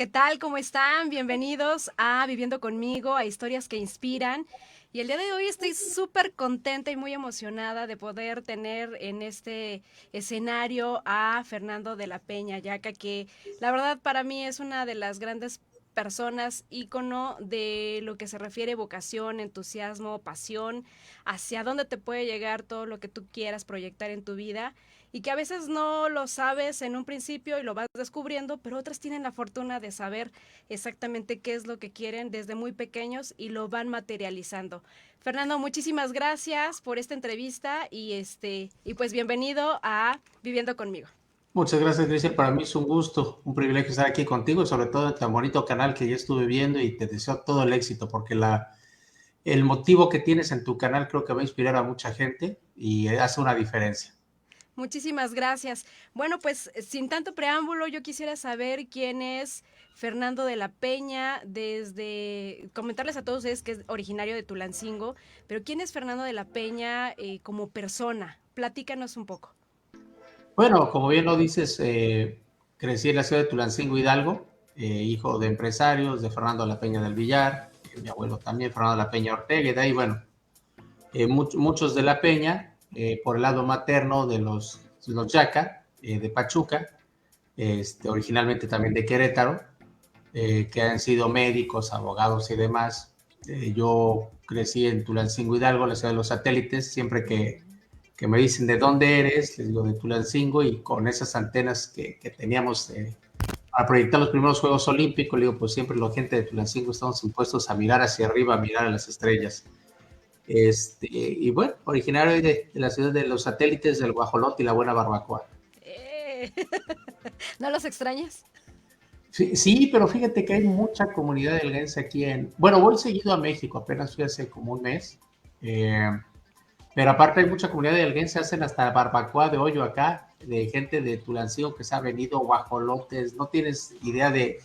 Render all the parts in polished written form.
¿qué tal? ¿Cómo están? Bienvenidos a Viviendo conmigo, a Historias que Inspiran. Y el día de hoy estoy súper contenta y muy emocionada de poder tener en este escenario a Fernando de la Peña, Yaca, que la verdad para mí es una de las grandes personas, ícono de lo que se refiere vocación, entusiasmo, pasión, hacia dónde te puede llegar todo lo que tú quieras proyectar en tu vida y que a veces no lo sabes en un principio y lo vas descubriendo, pero otras tienen la fortuna de saber exactamente qué es lo que quieren desde muy pequeños y lo van materializando. Fernando, muchísimas gracias por esta entrevista y pues bienvenido a Viviendo conmigo. Muchas gracias, Grecia. Para mí es un gusto, un privilegio estar aquí contigo y sobre todo en tan bonito canal que ya estuve viendo y te deseo todo el éxito porque el motivo que tienes en tu canal creo que va a inspirar a mucha gente y hace una diferencia. Muchísimas gracias. Bueno, pues sin tanto preámbulo, yo quisiera saber quién es Fernando de la Peña, desde comentarles a todos ustedes que es originario de Tulancingo, pero quién es Fernando de la Peña como persona. Platícanos un poco. Bueno, como bien lo dices, crecí en la ciudad de Tulancingo, Hidalgo, hijo de empresarios, de Fernando La Peña del Villar, mi abuelo también, Fernando La Peña Ortega, y de ahí, bueno, muchos de La Peña, por el lado materno de los Yaca, de Pachuca, originalmente también de Querétaro, que han sido médicos, abogados y demás. Yo crecí en Tulancingo, Hidalgo, la ciudad de los satélites. Siempre que me dicen de dónde eres, les digo de Tulancingo, y con esas antenas que teníamos para proyectar los primeros Juegos Olímpicos, le digo, pues siempre la gente de Tulancingo estamos impuestos a mirar hacia arriba, a mirar a las estrellas. Y bueno, originario de la ciudad de los satélites, del guajolote y la buena barbacoa. Eh, ¿No los extrañas? Sí, sí, pero fíjate que hay mucha comunidad delguense aquí Bueno, voy seguido a México, apenas fui hace como un mes. eh, pero aparte hay mucha comunidad delguense, hacen hasta barbacoa de hoyo acá, de gente de Tulancingo que se ha venido, guajolotes, no tienes idea de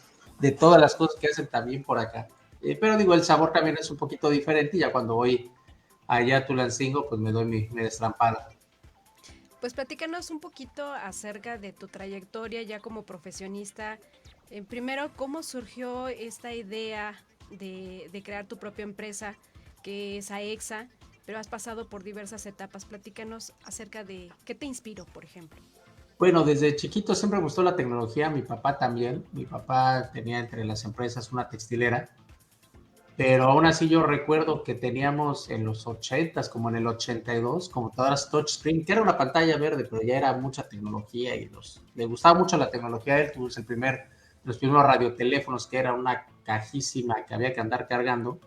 todas las cosas que hacen también por acá. Pero digo, el sabor también es un poquito diferente y ya cuando voy allá a Tulancingo, pues me doy mi destrampada. Pues platícanos un poquito acerca de tu trayectoria ya como profesionista. Primero, ¿cómo surgió esta idea de crear tu propia empresa, que es AEXA? Pero has pasado por diversas etapas. Platícanos acerca de qué te inspiró, por ejemplo. Bueno, desde chiquito siempre me gustó la tecnología, mi papá también. Mi papá tenía entre las empresas una textilera, pero aún así yo recuerdo que teníamos en los 80s, como en el 82, computadoras touchscreen, que era una pantalla verde, pero ya era mucha tecnología y le gustaba mucho la tecnología. Él tuvo los primeros radioteléfonos, que era una cajísima que había que andar cargando.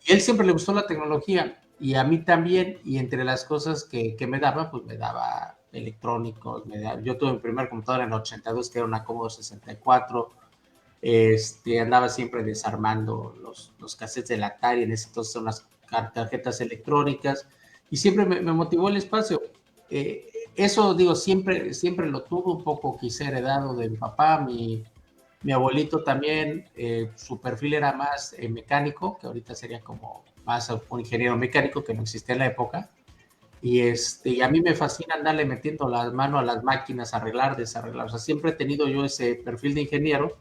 Y él siempre le gustó la tecnología y a mí también, y entre las cosas que me daba, pues me daba electrónicos. Yo tuve mi primer computadora en el 82, que era una Commodore 64. Andaba siempre desarmando los cassettes del Atari, en ese entonces unas tarjetas electrónicas, y siempre me motivó el espacio. Eso, digo, siempre lo tuve, un poco quizá heredado de mi papá. Mi abuelito también, su perfil era más mecánico, que ahorita sería como más un ingeniero mecánico, que no existía en la época. Y a mí me fascina andarle metiendo las manos a las máquinas, arreglar, desarreglar. O sea, siempre he tenido yo ese perfil de ingeniero.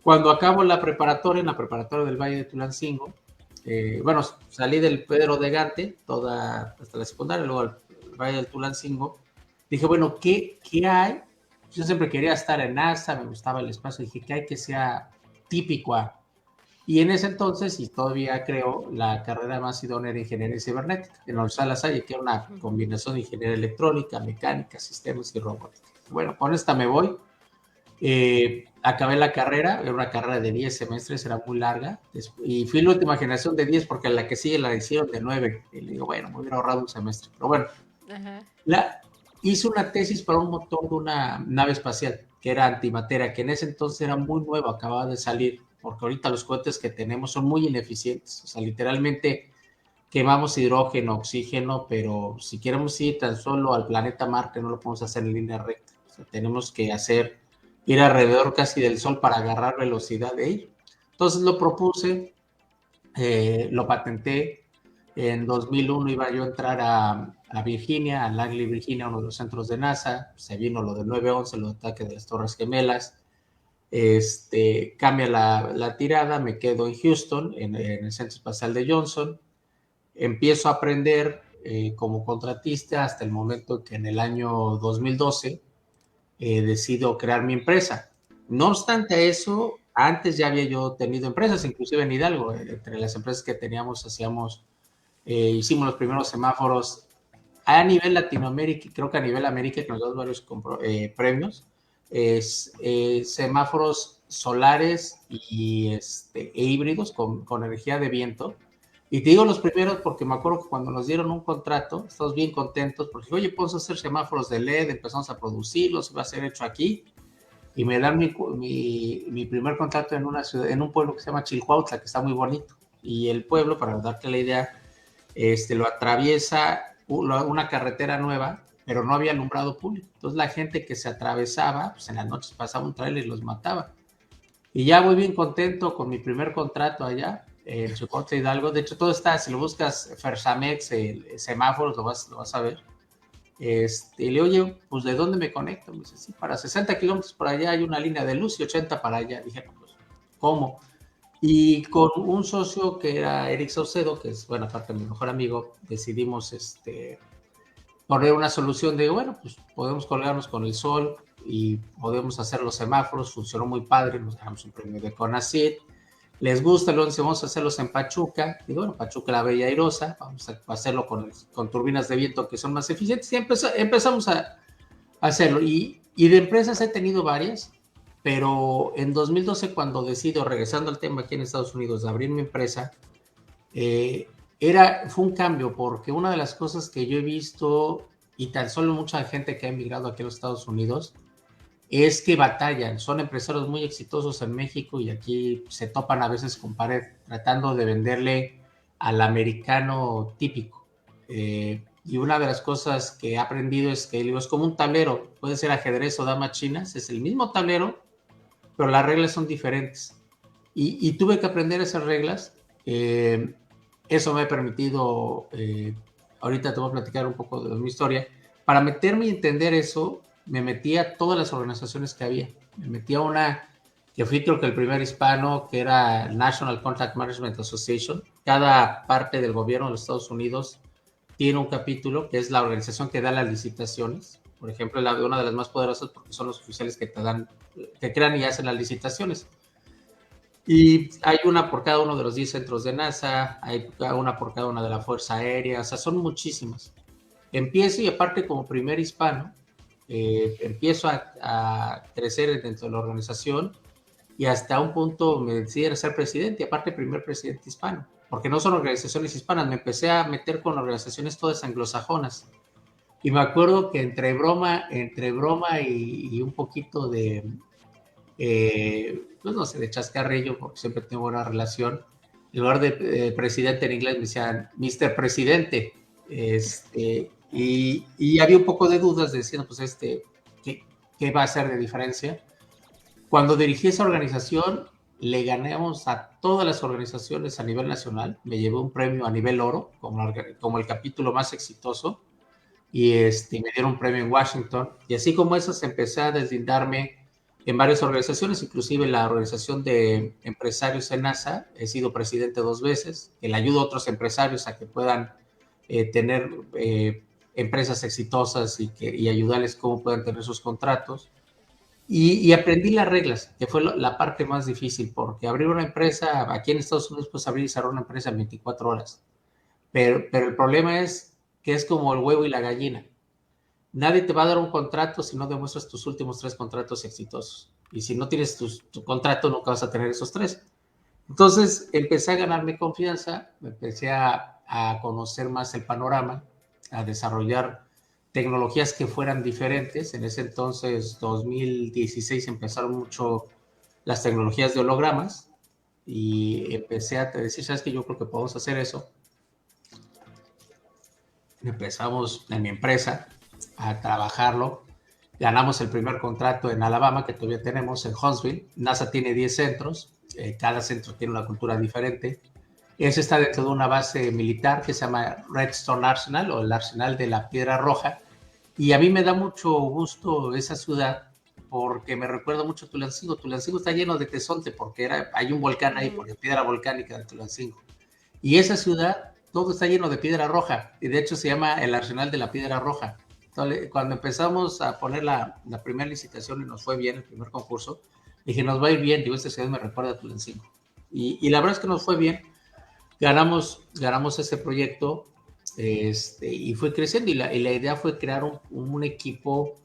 Cuando acabo la preparatoria, en la preparatoria del Valle de Tulancingo, bueno, salí del Pedro de Gante, hasta la secundaria, luego al Valle del Tulancingo. Dije, bueno, ¿qué hay? Yo siempre quería estar en NASA, me gustaba el espacio. Dije, ¿qué hay que sea típico a? Y en ese entonces, y todavía creo, la carrera más idónea era ingeniería cibernética, en la Universidad de La Salle, que era una combinación de ingeniería electrónica, mecánica, sistemas y robótica. Bueno, con esta me voy. Acabé la carrera, era una carrera de 10 semestres, era muy larga, y fui la última generación de 10 porque la que sigue la hicieron de 9. Y le digo, bueno, me hubiera ahorrado un semestre. Pero bueno, Ajá. la, hice una tesis para un motor de una nave espacial, que era antimateria, que en ese entonces era muy nuevo, acababa de salir, porque ahorita los cohetes que tenemos son muy ineficientes. O sea, literalmente quemamos hidrógeno, oxígeno, pero si queremos ir tan solo al planeta Marte, no lo podemos hacer en línea recta. O sea, tenemos que ir alrededor casi del Sol para agarrar velocidad de ello. Entonces lo propuse, lo patenté. En 2001 iba yo a entrar a Virginia, a Langley, Virginia, uno de los centros de NASA. Se vino lo del 9/11, los ataques de las Torres Gemelas. Cambia la tirada, me quedo en Houston, en el Centro Espacial de Johnson, empiezo a aprender como contratista hasta el momento que en el año 2012 decido crear mi empresa. No obstante eso, antes ya había yo tenido empresas, inclusive en Hidalgo, entre las empresas que teníamos hicimos los primeros semáforos a nivel Latinoamérica, creo que a nivel América, que nos dan varios premios, semáforos solares e híbridos con energía de viento. Y te digo los primeros porque me acuerdo que cuando nos dieron un contrato, estamos bien contentos porque, oye, podemos hacer semáforos de LED, empezamos a producirlos, va a ser hecho aquí. Y me dan mi primer contrato en una ciudad, en un pueblo que se llama Chilhuautla, que está muy bonito. Y el pueblo, para darte la idea, lo atraviesa una carretera nueva, pero no había alumbrado público. Entonces la gente que se atravesaba, pues en las noches pasaba un trailer y los mataba. Y ya voy bien contento con mi primer contrato allá, en Chicote Hidalgo. De hecho, todo está, si lo buscas, Fersamex, semáforos, lo vas a ver. Y le oye, pues ¿de dónde me conecto? Me dice, sí, para 60 kilómetros por allá hay una línea de luz y 80 para allá. Dije, no, pues, ¿cómo? Y con un socio que era Eric Saucedo, que es, bueno, aparte de mi mejor amigo, decidimos poner una solución de, bueno, pues podemos colgarnos con el sol y podemos hacer los semáforos. Funcionó muy padre, nos ganamos un premio de CONACYT. Les gusta, luego vamos a hacerlos en Pachuca. Y bueno, Pachuca la Bella Airosa, vamos a hacerlo con turbinas de viento que son más eficientes. Y empezamos a hacerlo. Y de empresas he tenido varias, pero en 2012 cuando decido, regresando al tema aquí en Estados Unidos, de abrir mi empresa, fue un cambio, porque una de las cosas que yo he visto, y tan solo mucha gente que ha emigrado aquí a los Estados Unidos, es que batallan. Son empresarios muy exitosos en México y aquí se topan a veces con pared, tratando de venderle al americano típico. Y una de las cosas que he aprendido es que es como un tablero, puede ser ajedrez o damas chinas, es el mismo tablero, pero las reglas son diferentes. Y tuve que aprender esas reglas. Eso me ha permitido, ahorita te voy a platicar un poco de mi historia. Para meterme y entender eso, me metí a todas las organizaciones que había. Me metí a una que fui creo que el primer hispano, que era National Contract Management Association. Cada parte del gobierno de los Estados Unidos tiene un capítulo, que es la organización que da las licitaciones. Por ejemplo, una de las más poderosas porque son los oficiales que crean y hacen las licitaciones. Y hay una por cada uno de los 10 centros de NASA, hay una por cada una de la Fuerza Aérea, o sea, son muchísimas. Empiezo y aparte como primer hispano, empiezo a crecer dentro de la organización y hasta un punto me decidí a ser presidente, y aparte primer presidente hispano, porque no son organizaciones hispanas, me empecé a meter con organizaciones todas anglosajonas. Y me acuerdo que entre broma y un poquito de, pues no sé, de chascarrillo, porque siempre tengo una relación, en lugar de presidente en inglés me decían Mr. Presidente. Y había un poco de dudas diciendo, pues, ¿qué va a hacer de diferencia? Cuando dirigí esa organización, le ganamos a todas las organizaciones a nivel nacional. Me llevé un premio a nivel oro, como el capítulo más exitoso, y me dieron un premio en Washington. Y así como esas, empecé a deslindarme en varias organizaciones, inclusive la organización de empresarios en NASA. He sido presidente 2 veces, que le ayudo a otros empresarios a que puedan tener empresas exitosas y ayudarles cómo puedan tener sus contratos. Y aprendí las reglas, que fue la parte más difícil, porque abrir una empresa, aquí en Estados Unidos puedes abrir y cerrar una empresa en 24 horas. Pero el problema es que es como el huevo y la gallina. Nadie te va a dar un contrato si no demuestras tus últimos 3 contratos exitosos. Y si no tienes tu contrato, nunca vas a tener esos 3. Entonces empecé a ganarme confianza, empecé a conocer más el panorama, a desarrollar tecnologías que fueran diferentes. En ese entonces, 2016, empezaron mucho las tecnologías de hologramas y empecé a decir, ¿sabes qué? Yo creo que podemos hacer eso. Empezamos en mi empresa a trabajarlo. Ganamos el primer contrato en Alabama, que todavía tenemos, en Huntsville. NASA tiene 10 centros. Cada centro tiene una cultura diferente. Ese está dentro de una base militar que se llama Redstone Arsenal, o el Arsenal de la Piedra Roja. Y a mí me da mucho gusto esa ciudad porque me recuerda mucho a Tulancingo. Tulancingo está lleno de tesontle porque hay un volcán ahí, por la piedra volcánica de Tulancingo. Y esa ciudad, todo está lleno de piedra roja, y de hecho se llama el Arsenal de la Piedra Roja. Entonces, cuando empezamos a poner la primera licitación y nos fue bien, el primer concurso, dije, nos va a ir bien, digo, esta ciudad me recuerda a Tulancingo. Y la verdad es que nos fue bien, ganamos ese proyecto, y fue creciendo, y la idea fue crear un equipo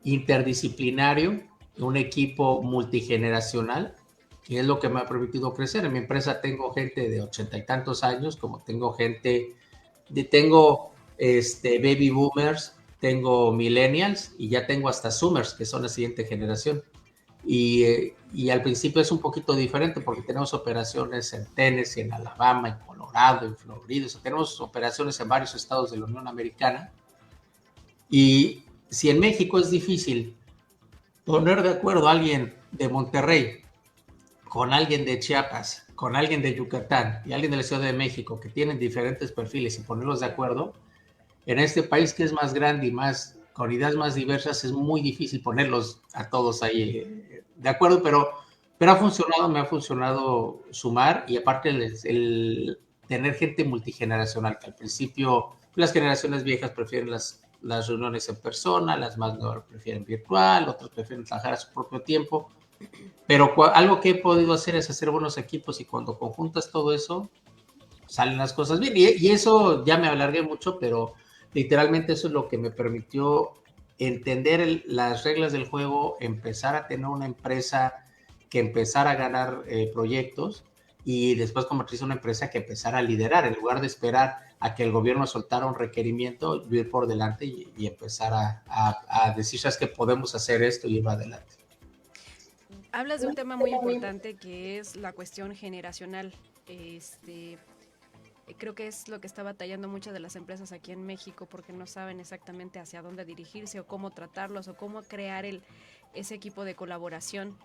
interdisciplinario, un equipo multigeneracional, que es lo que me ha permitido crecer. En mi empresa tengo gente de 80 y tantos años, como tengo baby boomers, tengo millennials y ya tengo hasta zoomers, que son la siguiente generación. Y al principio es un poquito diferente porque tenemos operaciones en Tennessee, en Alabama, en Colorado, en Florida. O sea, tenemos operaciones en varios estados de la Unión Americana. Y si en México es difícil poner de acuerdo a alguien de Monterrey con alguien de Chiapas, con alguien de Yucatán y alguien de la Ciudad de México, que tienen diferentes perfiles, y ponerlos de acuerdo, en este país que es más grande y con ideas más diversas, es muy difícil ponerlos a todos ahí de acuerdo, pero ha funcionado, me ha funcionado sumar, y aparte el tener gente multigeneracional, que al principio las generaciones viejas prefieren las reuniones en persona, las más nuevas prefieren virtual, otros prefieren trabajar a su propio tiempo, pero algo que he podido hacer es hacer buenos equipos, y cuando conjuntas todo eso, salen las cosas bien, y eso ya me alargué mucho, pero literalmente eso es lo que me permitió entender las reglas del juego, empezar a tener una empresa que empezara a ganar proyectos, y después convertirse en una empresa que empezara a liderar, en lugar de esperar a que el gobierno soltara un requerimiento, ir por delante y empezar a decir, ¿sabes qué? Podemos hacer esto y ir adelante. Hablas de un tema muy importante, que es la cuestión generacional. Creo que es lo que está batallando muchas de las empresas aquí en México, porque no saben exactamente hacia dónde dirigirse o cómo tratarlos o cómo crear ese equipo de colaboración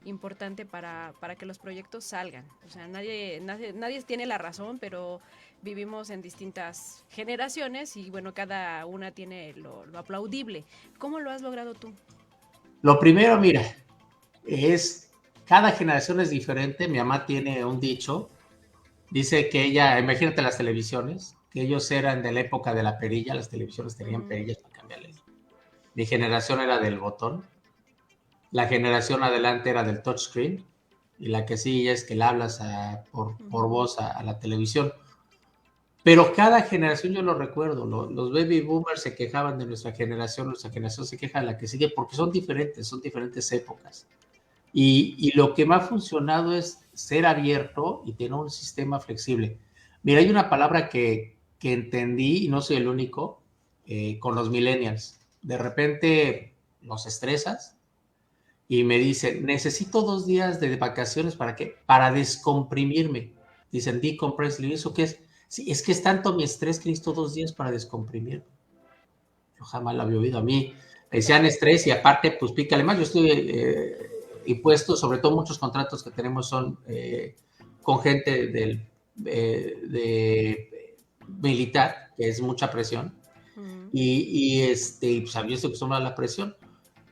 importante para que los proyectos salgan. O sea, nadie tiene la razón, pero vivimos en distintas generaciones y bueno, cada una tiene lo aplaudible. ¿Cómo lo has logrado tú? Lo primero, mira, cada generación es diferente. Mi mamá tiene un dicho, dice que ella, imagínate las televisiones, que ellos eran de la época de la perilla, las televisiones tenían perillas para cambiarle. Mi generación era del botón, la generación adelante era del touchscreen, y la que sigue es que le hablas por voz a la televisión. Pero cada generación, yo lo recuerdo, los baby boomers se quejaban de nuestra generación se queja de la que sigue, porque son diferentes épocas. Y lo que me ha funcionado es ser abierto y tener un sistema flexible. Mira, hay una palabra que entendí, y no soy el único, con los millennials. De repente los estresas y me dicen, necesito 2 días de vacaciones, ¿para qué? Para descomprimirme. Dicen, decompress, ¿y eso qué es? Sí, es que es tanto mi estrés que necesito 2 días para descomprimirme. Yo jamás lo había oído. A mí me decían estrés, y aparte, pues pícale más. Yo estoy impuesto, sobre todo muchos contratos que tenemos son con gente de militar, que es mucha presión, y pues yo estoy acostumbrado a la presión.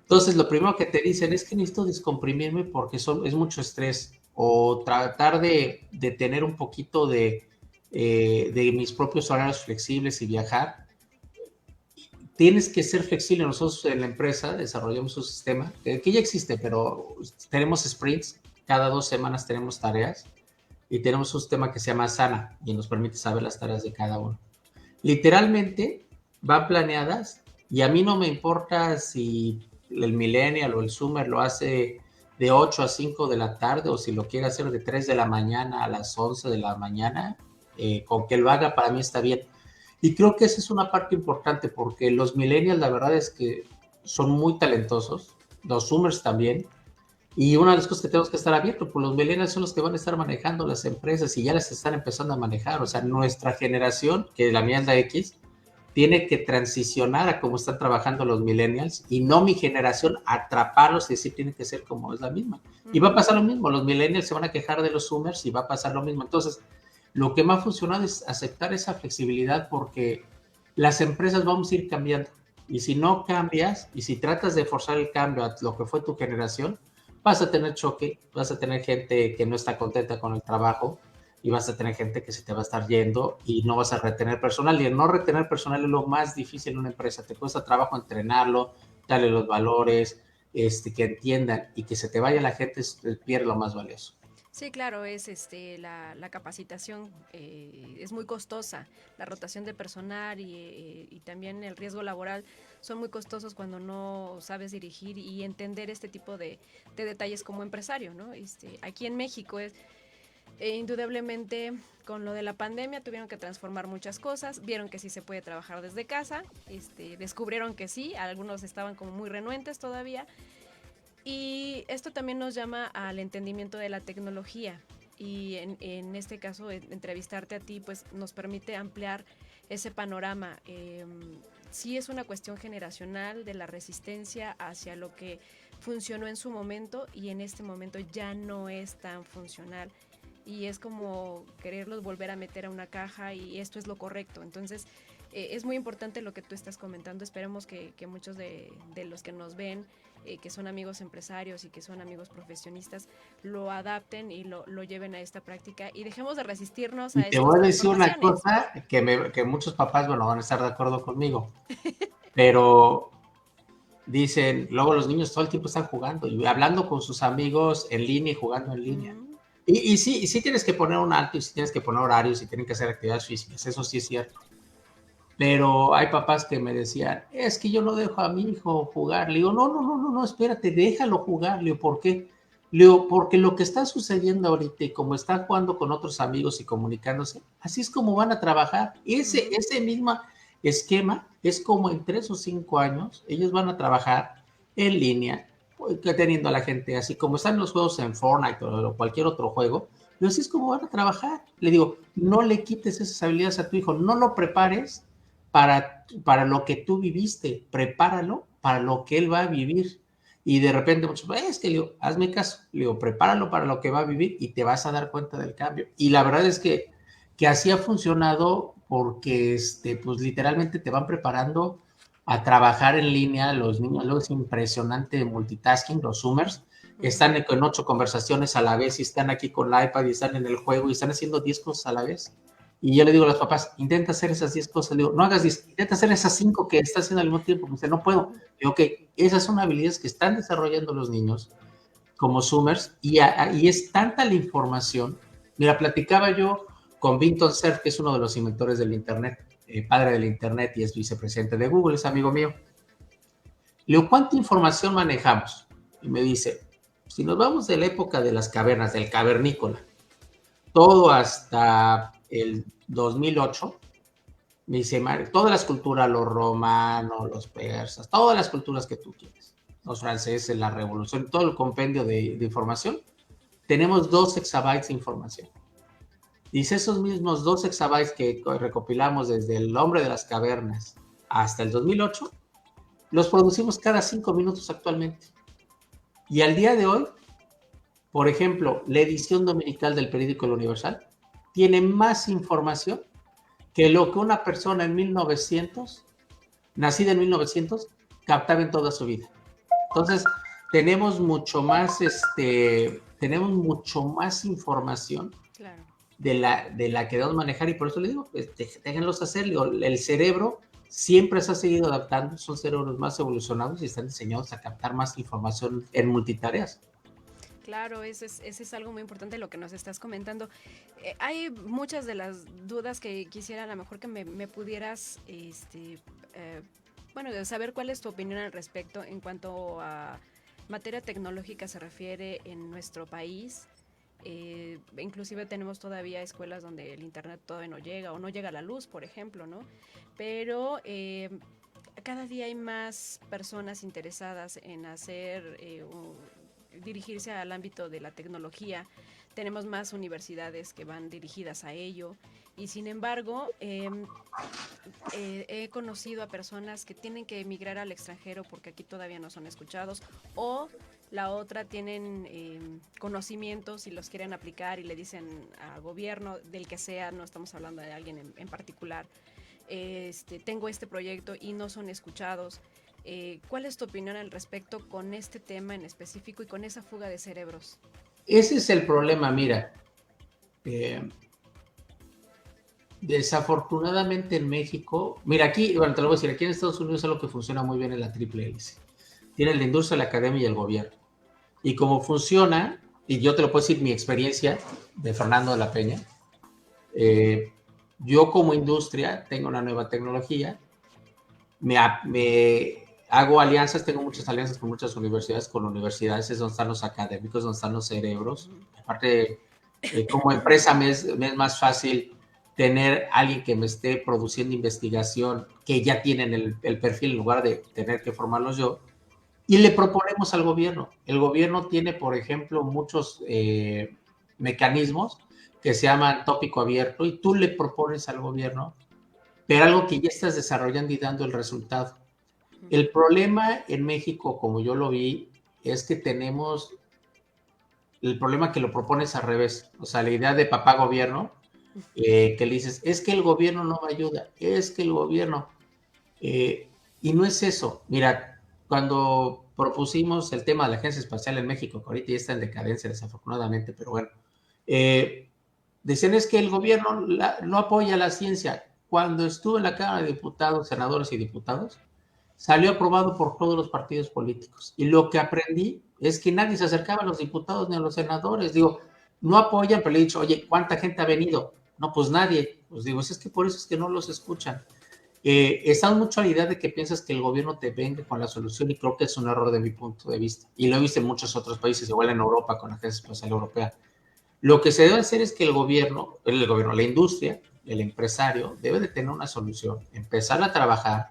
Entonces, lo primero que te dicen es que necesito descomprimirme porque es mucho estrés, o tratar de tener un poquito de mis propios horarios flexibles y viajar. Tienes que ser flexible. Nosotros en la empresa desarrollamos un sistema que ya existe, pero tenemos sprints, cada 2 semanas tenemos tareas, y tenemos un sistema que se llama Asana, y nos permite saber las tareas de cada uno. Literalmente van planeadas, y a mí no me importa si el millennial o el zoomer lo hace de 8 a 5 de la tarde, o si lo quiere hacer de 3 de la mañana a las 11 de la mañana, con que lo haga, para mí está bien. Y creo que esa es una parte importante, porque los millennials, la verdad es que son muy talentosos, los zoomers también, y una de las cosas que tenemos que estar abiertos, pues los millennials son los que van a estar manejando las empresas, y ya las están empezando a manejar. O sea, nuestra generación, que la mía es la X, tiene que transicionar a cómo están trabajando los millennials, y no mi generación atraparlos y decir tiene que ser como es la misma. Y va a pasar lo mismo, los millennials se van a quejar de los zoomers y va a pasar lo mismo. Entonces, lo que me ha funcionado es aceptar esa flexibilidad, porque las empresas vamos a ir cambiando. Y si no cambias, y si tratas de forzar el cambio a lo que fue tu generación, vas a tener choque, vas a tener gente que no está contenta con el trabajo y vas a tener gente que se te va a estar yendo y no vas a retener personal. Y el no retener personal es lo más difícil en una empresa. Te cuesta trabajo entrenarlo, darle los valores, que entiendan, y que se te vaya la gente, pierde lo más valioso. Sí, claro, es la capacitación es muy costosa, la rotación de personal y también el riesgo laboral son muy costosos cuando no sabes dirigir y entender este tipo de detalles como empresario, ¿no? Aquí en México es indudablemente con lo de la pandemia tuvieron que transformar muchas cosas, vieron que sí se puede trabajar desde casa, descubrieron que sí, algunos estaban como muy renuentes todavía, y esto también nos llama al entendimiento de la tecnología. Y en este caso, entrevistarte a ti, pues nos permite ampliar ese panorama. Sí es una cuestión generacional de la resistencia hacia lo que funcionó en su momento y en este momento ya no es tan funcional. Y es como quererlos volver a meter a una caja y esto es lo correcto. Entonces, es muy importante lo que tú estás comentando. Esperemos que muchos de los que nos ven, que son amigos empresarios y que son amigos profesionistas, lo adapten y lo lleven a esta práctica y dejemos de resistirnos Y a te estas voy a decir una transformaciones. cosa que muchos papás, bueno, van a estar de acuerdo conmigo, pero dicen, luego los niños todo el tiempo están jugando y hablando con sus amigos en línea y jugando en línea. Y sí tienes que poner un alto y sí tienes que poner horarios y tienen que hacer actividades físicas, eso sí es cierto. Pero hay papás que me decían, es que yo no dejo a mi hijo jugar. Le digo, no, espérate, déjalo jugar. Le digo, ¿por qué? Le digo, porque lo que está sucediendo ahorita y como están jugando con otros amigos y comunicándose, así es como van a trabajar. Ese mismo esquema es como en 3 o 5 años ellos van a trabajar en línea, teniendo a la gente así como están los juegos en Fortnite o cualquier otro juego. Pero así es como van a trabajar. Le digo, no le quites esas habilidades a tu hijo, no lo prepares para lo que tú viviste, prepáralo para lo que él va a vivir. Y de repente muchos, es que le digo, hazme caso, le digo, prepáralo para lo que va a vivir y te vas a dar cuenta del cambio. Y la verdad es que así ha funcionado porque pues literalmente te van preparando a trabajar en línea. Los niños, luego es impresionante multitasking, los Zoomers, están con 8 conversaciones a la vez y están aquí con la iPad y están en el juego y están haciendo 10 cosas a la vez. Y yo le digo a los papás, intenta hacer esas 10 cosas. Le digo, no hagas 10, intenta hacer esas 5 que estás haciendo al mismo tiempo. Me dice, no puedo. Le digo, ok, esas son habilidades que están desarrollando los niños como Zoomers y es tanta la información. Mira, platicaba yo con Vinton Cerf, que es uno de los inventores del Internet, padre del Internet y es vicepresidente de Google, es amigo mío. Le digo, ¿cuánta información manejamos? Y me dice, si nos vamos de la época de las cavernas, del cavernícola, todo hasta el 2008, me dice, todas las culturas, los romanos, los persas, todas las culturas que tú quieres, los franceses, la revolución, todo el compendio de información, tenemos 2 exabytes de información. Dice, esos mismos 2 exabytes que recopilamos desde el hombre de las cavernas hasta el 2008, los producimos cada 5 minutos actualmente. Y al día de hoy, por ejemplo, la edición dominical del periódico El Universal tiene más información que lo que una persona en 1900, nacida en 1900, captaba en toda su vida. Entonces, tenemos mucho más información Claro. de la que debemos manejar y por eso les digo, pues, déjenlos hacer. El cerebro siempre se ha seguido adaptando, son cerebros más evolucionados y están diseñados a captar más información en multitareas. Claro, ese es algo muy importante lo que nos estás comentando. Hay muchas de las dudas que quisiera a lo mejor que me pudieras, bueno, de saber cuál es tu opinión al respecto en cuanto a materia tecnológica se refiere en nuestro país. Inclusive tenemos todavía escuelas donde el internet todavía no llega o no llega a la luz, por ejemplo, ¿no? Pero cada día hay más personas interesadas en hacer dirigirse al ámbito de la tecnología. Tenemos más universidades que van dirigidas a ello y sin embargo he conocido a personas que tienen que emigrar al extranjero porque aquí todavía no son escuchados o la otra tienen conocimientos y los quieren aplicar y le dicen al gobierno del que sea, no estamos hablando de alguien en particular, tengo este proyecto y no son escuchados. ¿Cuál es tu opinión al respecto con este tema en específico y con esa fuga de cerebros? Ese es el problema, mira. Eh, Desafortunadamente en México, mira aquí, bueno, te lo voy a decir, aquí en Estados Unidos es lo que funciona muy bien en la triple hélice. Tiene la industria, la academia y el gobierno. Y como funciona, y yo te lo puedo decir mi experiencia de Fernando de la Peña, eh, yo como industria tengo una nueva tecnología, me hago alianzas, tengo muchas alianzas con universidades, es donde están los académicos, donde están los cerebros. Aparte, como empresa me es más fácil tener alguien que me esté produciendo investigación, que ya tienen el perfil en lugar de tener que formarlos yo, y le proponemos al gobierno. El gobierno tiene, por ejemplo, muchos mecanismos que se llaman tópico abierto y tú le propones al gobierno, pero algo que ya estás desarrollando y dando el resultado. El problema en México, como yo lo vi, es que tenemos el problema que lo propones al revés. O sea, la idea de papá gobierno, que le dices, es que el gobierno no me ayuda, es que el gobierno... Eh, y no es eso. Mira, cuando propusimos el tema de la Agencia Espacial en México, que ahorita ya está en decadencia desafortunadamente, pero bueno, eh, decían es que el gobierno no apoya la ciencia. Cuando estuve en la Cámara de Diputados, senadores y diputados, salió aprobado por todos los partidos políticos. Y lo que aprendí es que nadie se acercaba a los diputados ni a los senadores. Digo, no apoyan, pero le he dicho, oye, ¿cuánta gente ha venido? No, pues nadie. Pues digo, es que por eso es que no los escuchan. Estamos mucho a la idea de que piensas que el gobierno te venga con la solución y creo que es un error de mi punto de vista. Y lo he visto en muchos otros países, igual en Europa con la Agencia Espacial Europea. Lo que se debe hacer es que la industria, el empresario, debe de tener una solución, empezar a trabajar,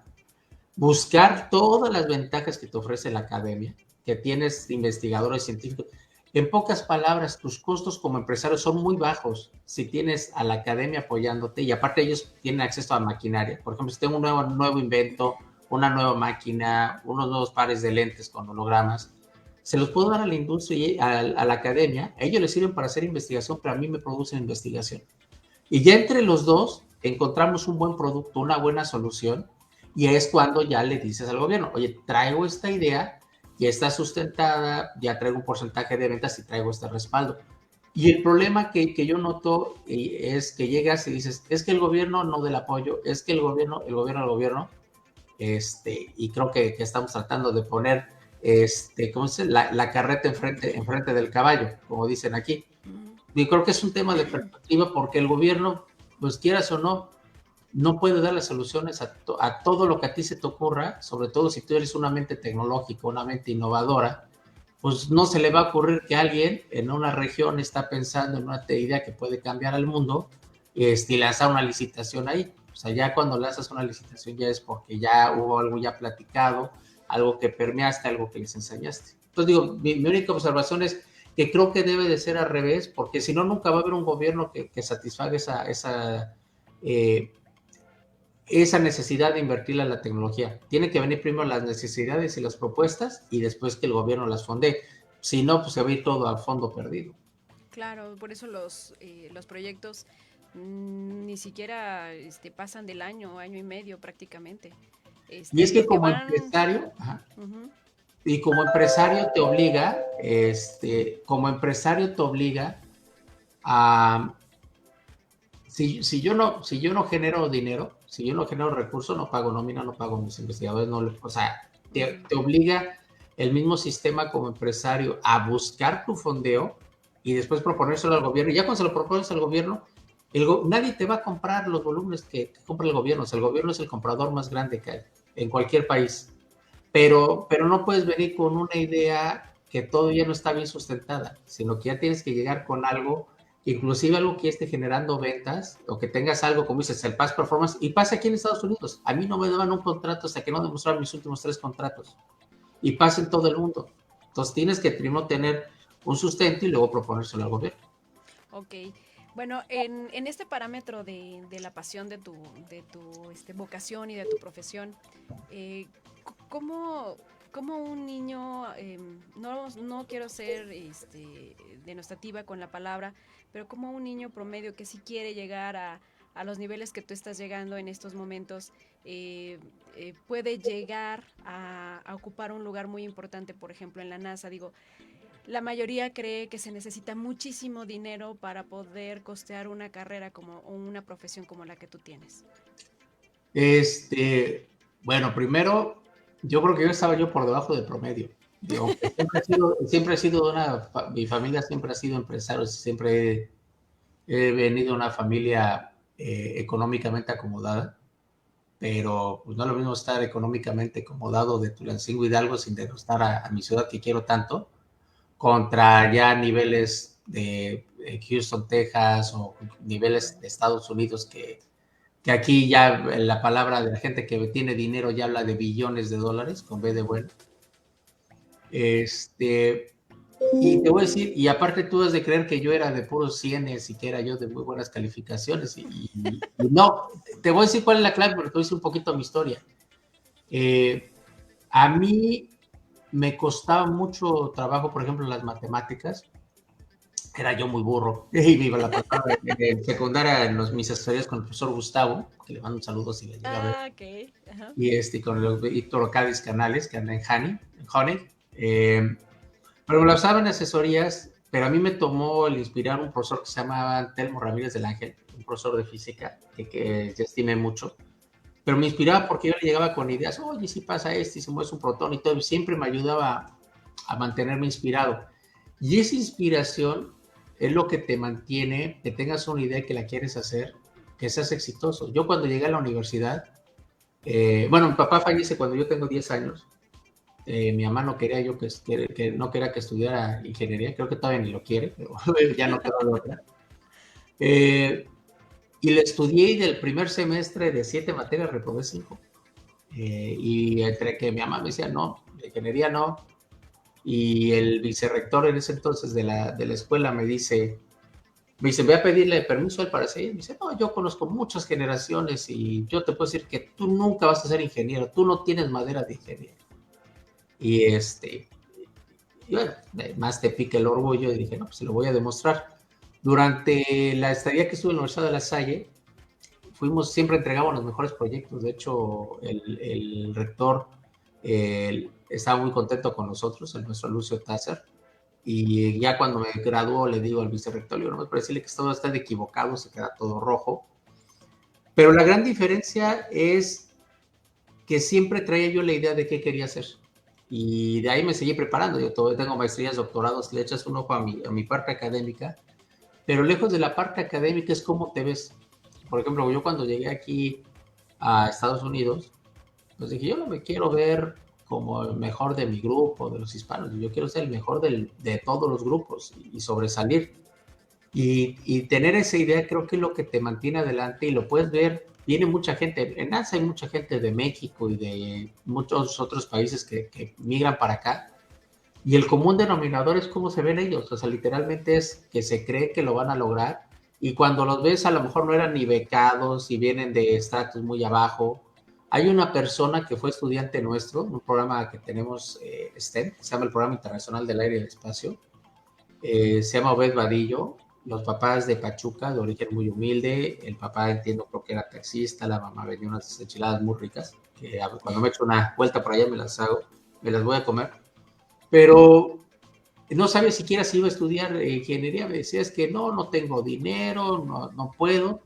buscar todas las ventajas que te ofrece la academia, que tienes investigadores científicos. En pocas palabras, tus costos como empresario son muy bajos si tienes a la academia apoyándote y aparte ellos tienen acceso a maquinaria. Por ejemplo, si tengo un nuevo invento, una nueva máquina, unos nuevos pares de lentes con hologramas, se los puedo dar a la industria y a la academia. A ellos les sirven para hacer investigación, pero a mí me producen investigación. Y ya entre los dos encontramos un buen producto, una buena solución, y es cuando ya le dices al gobierno, oye, traigo esta idea, ya está sustentada, ya traigo un porcentaje de ventas y traigo este respaldo. Y el problema que yo noto es que llegas y dices, es que el gobierno no del apoyo, es que el gobierno, y creo que estamos tratando de poner, ¿cómo se dice? La carreta enfrente del caballo, como dicen aquí. Yo creo que es un tema de perspectiva porque el gobierno, pues quieras o no, no puede dar las soluciones a todo lo que a ti se te ocurra, sobre todo si tú eres una mente tecnológica, una mente innovadora, pues no se le va a ocurrir que alguien en una región está pensando en una idea que puede cambiar al mundo y lanzar una licitación ahí. O sea, ya cuando lanzas una licitación ya es porque ya hubo algo ya platicado, algo que permeaste, algo que les enseñaste. Entonces digo, mi única observación es que creo que debe de ser al revés, porque si no, nunca va a haber un gobierno que satisfaga eh, esa necesidad de invertir en la tecnología. Tiene que venir primero las necesidades y las propuestas y después que el gobierno las fonde. Si no, pues se va a ir todo al fondo perdido. Claro, por eso los proyectos ni siquiera pasan del año y medio prácticamente. Y es En que lo que como van... empresario, ajá, Ujú. y como empresario te obliga, a, si yo no genero dinero, si yo no genero recursos, no pago nómina, no pago mis investigadores, no, o sea, te obliga el mismo sistema como empresario a buscar tu fondeo y después proponérselo al gobierno. Y ya cuando se lo propones al gobierno, nadie te va a comprar los volúmenes que compra el gobierno. O sea, el gobierno es el comprador más grande que hay en cualquier país. Pero no puedes venir con una idea que todavía no está bien sustentada, sino que ya tienes que llegar con algo, inclusive algo que esté generando ventas o que tengas algo, como dices, el past performance. Y pasa aquí en Estados Unidos. A mí no me daban un contrato hasta que no demostraron mis últimos 3 contratos. Y pasa en todo el mundo. Entonces tienes que primero tener un sustento y luego proponérselo al gobierno. Ok. Bueno, en este parámetro de la pasión de tu vocación y de tu profesión, eh, ¿cómo, cómo un niño, no quiero ser denostativa con la palabra, pero como un niño promedio que sí quiere llegar a los niveles que tú estás llegando en estos momentos, puede llegar a ocupar un lugar muy importante, por ejemplo, en la NASA. Digo, la mayoría cree que se necesita muchísimo dinero para poder costear una carrera como o una profesión como la que tú tienes. Bueno, primero, yo creo que yo estaba por debajo del promedio. Digo, siempre he sido mi familia siempre ha sido empresarios, siempre he venido de una familia económicamente acomodada, pero pues no es lo mismo estar económicamente acomodado de Tulancingo Hidalgo sin denostar a mi ciudad que quiero tanto, contra ya niveles de Houston, Texas, o niveles de Estados Unidos que aquí ya la palabra de la gente que tiene dinero ya habla de billones de dólares, con B de bueno. Y te voy a decir, y aparte tú has de creer que yo era de puros cienes y que era yo de muy buenas calificaciones, y no, te voy a decir cuál es la clave, porque te voy a decir un poquito mi historia. A mí me costaba mucho trabajo, por ejemplo, las matemáticas. Era yo muy burro. Y me la pasaba en secundaria en mis asesorías con el profesor Gustavo, que le mando un saludo si le llega a ver. Ok. Ajá. Y con el Víctor Cádiz Canales, que anda en Honey. Pero me la usaba en asesorías, pero a mí me tomó el inspirar un profesor que se llamaba Telmo Ramírez del Ángel, un profesor de física que ya estimé mucho. Pero me inspiraba porque yo le llegaba con ideas, oye, si pasa esto y se mueve un protón y todo, y siempre me ayudaba a mantenerme inspirado. Y esa inspiración es lo que te mantiene, que tengas una idea que la quieres hacer, que seas exitoso. Yo cuando llegué a la universidad, bueno, mi papá fallece cuando yo tengo 10 años. Mi mamá no quería yo que no quería que estudiara ingeniería, creo que todavía ni lo quiere, pero ya no quedó de otra. Y le estudié y del primer semestre de 7 materias reprobé 5. Y entre que mi mamá me decía, no, de ingeniería no, y el vicerrector en ese entonces de la escuela me dice, voy a pedirle permiso a él para seguir. Me dice, no, yo conozco muchas generaciones y yo te puedo decir que tú nunca vas a ser ingeniero, tú no tienes madera de ingeniero. Y y bueno, más te pica el orgullo y dije, no, pues se lo voy a demostrar. Durante la estadía que estuve en la Universidad de La Salle, siempre entregábamos los mejores proyectos. De hecho, el rector estaba muy contento con nosotros, el nuestro Lucio Tasser. Y ya cuando me graduó, le digo al vicerrector, no me parece que todo está equivocado, se queda todo rojo. Pero la gran diferencia es que siempre traía yo la idea de qué quería hacer. Y de ahí me seguí preparando. Yo todavía tengo maestrías, doctorados, le echas un ojo a mi parte académica, pero lejos de la parte académica es cómo te ves. Por ejemplo, yo cuando llegué aquí a Estados Unidos, pues dije, yo no me quiero ver como el mejor de mi grupo, de los hispanos, yo quiero ser el mejor de todos los grupos y sobresalir. Y tener esa idea creo que es lo que te mantiene adelante y lo puedes ver. Viene mucha gente, en NASA hay mucha gente de México y de muchos otros países que migran para acá. Y el común denominador es cómo se ven ellos. O sea, literalmente es que se cree que lo van a lograr. Y cuando los ves, a lo mejor no eran ni becados y vienen de estratos muy abajo. Hay una persona que fue estudiante nuestro, un programa que tenemos STEM, se llama el Programa Internacional del Aire y el Espacio. Se llama Obed Vadillo. Los papás de Pachuca, de origen muy humilde. El papá, entiendo, creo que era taxista. La mamá vendía unas enchiladas muy ricas, que cuando me echo una vuelta por allá me las hago, me las voy a comer. Pero no sabía siquiera si iba a estudiar ingeniería. Me decía, es que no tengo dinero, no puedo.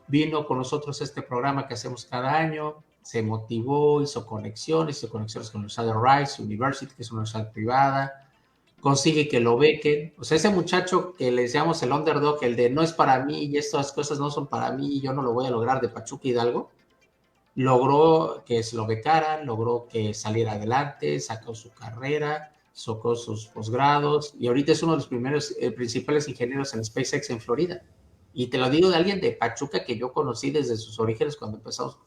Vino con nosotros este programa que hacemos cada año, se motivó, hizo conexiones con la Universidad de Rice University, que es una universidad privada, consigue que lo bequen. O sea, ese muchacho que le decíamos el underdog, el de no es para mí y estas cosas no son para mí, yo no lo voy a lograr, de Pachuca Hidalgo, logró que se lo becaran, logró que saliera adelante, sacó su carrera, sacó sus posgrados y ahorita es uno de los primeros, principales ingenieros en SpaceX en Florida. Y te lo digo de alguien de Pachuca que yo conocí desde sus orígenes cuando empezamos